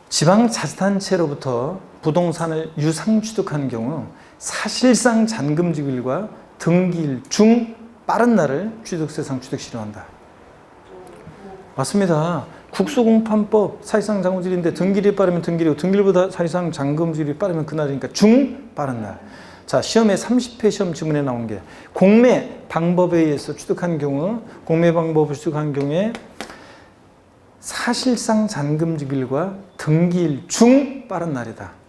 지방자치단체로부터 부동산을 유상 취득한 경우 사실상 잔금주일과 등기일 중 빠른 날을 취득세상 취득시로 한다. 맞습니다. 국수공판법 사실상 잔금주일인데 등기일이 빠르면 등기일이고 등기일보다 사실상 잔금주일이 빠르면 그날이니까 중 빠른 날. 자, 시험에 30회 시험 지문에 나온 게 공매 방법에 의해서 취득한 경우 공매 방법을 취득한 경우에 사실상 잔금주일과 등기일 중 빠른 날이다.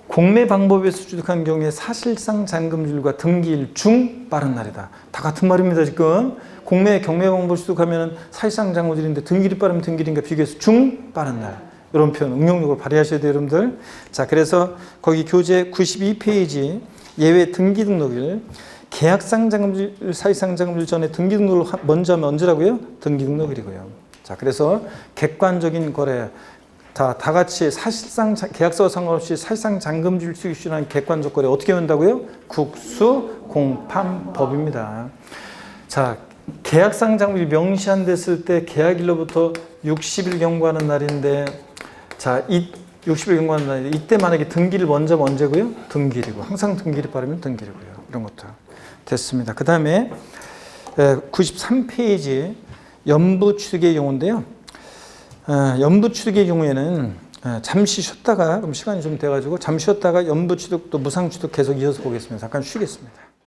공매 방법에서 취득한 경우에 사실상 잔금주일과 등기일 중 빠른 날이다. 다 같은 말입니다. 지금 공매 경매 방법을 취득하면 사실상 잔금주일인데 등기일이 빠르면 등기일인가 비교해서 중 빠른 날. 이런 표현 응용력을 발휘하셔야 돼요, 여러분들. 자, 그래서 거기 교재 92페이지 예외 등기 등록일 계약상 잔금주일, 사실상 잔금주일 전에 등기 등록을 먼저 하면 언제라고요? 등기 등록일이고요. 자, 그래서 객관적인 거래 다 같이 사실상 계약서와 상관없이 사실상 잔금주일 취득시라는 객관적 거래 어떻게 한다고요? 국수공판법입니다. 자, 계약상 잔금주일 명시 안 됐을 때 계약일로부터 60일 경과하는 날인데 자, 60일 경과하는 날인데 이때 만약에 등기를 먼저 하면 언제고요? 등기일이고 항상 등기일이 빠르면 등기일이고요. 이런 것도 됐습니다. 그 다음에 93페이지 연부취득의 경우인데요. 연부취득의 경우에는 잠시 쉬었다가 그럼 시간이 좀 돼가지고 잠시 쉬었다가 연부취득 또 무상취득 계속 이어서 보겠습니다. 잠깐 쉬겠습니다.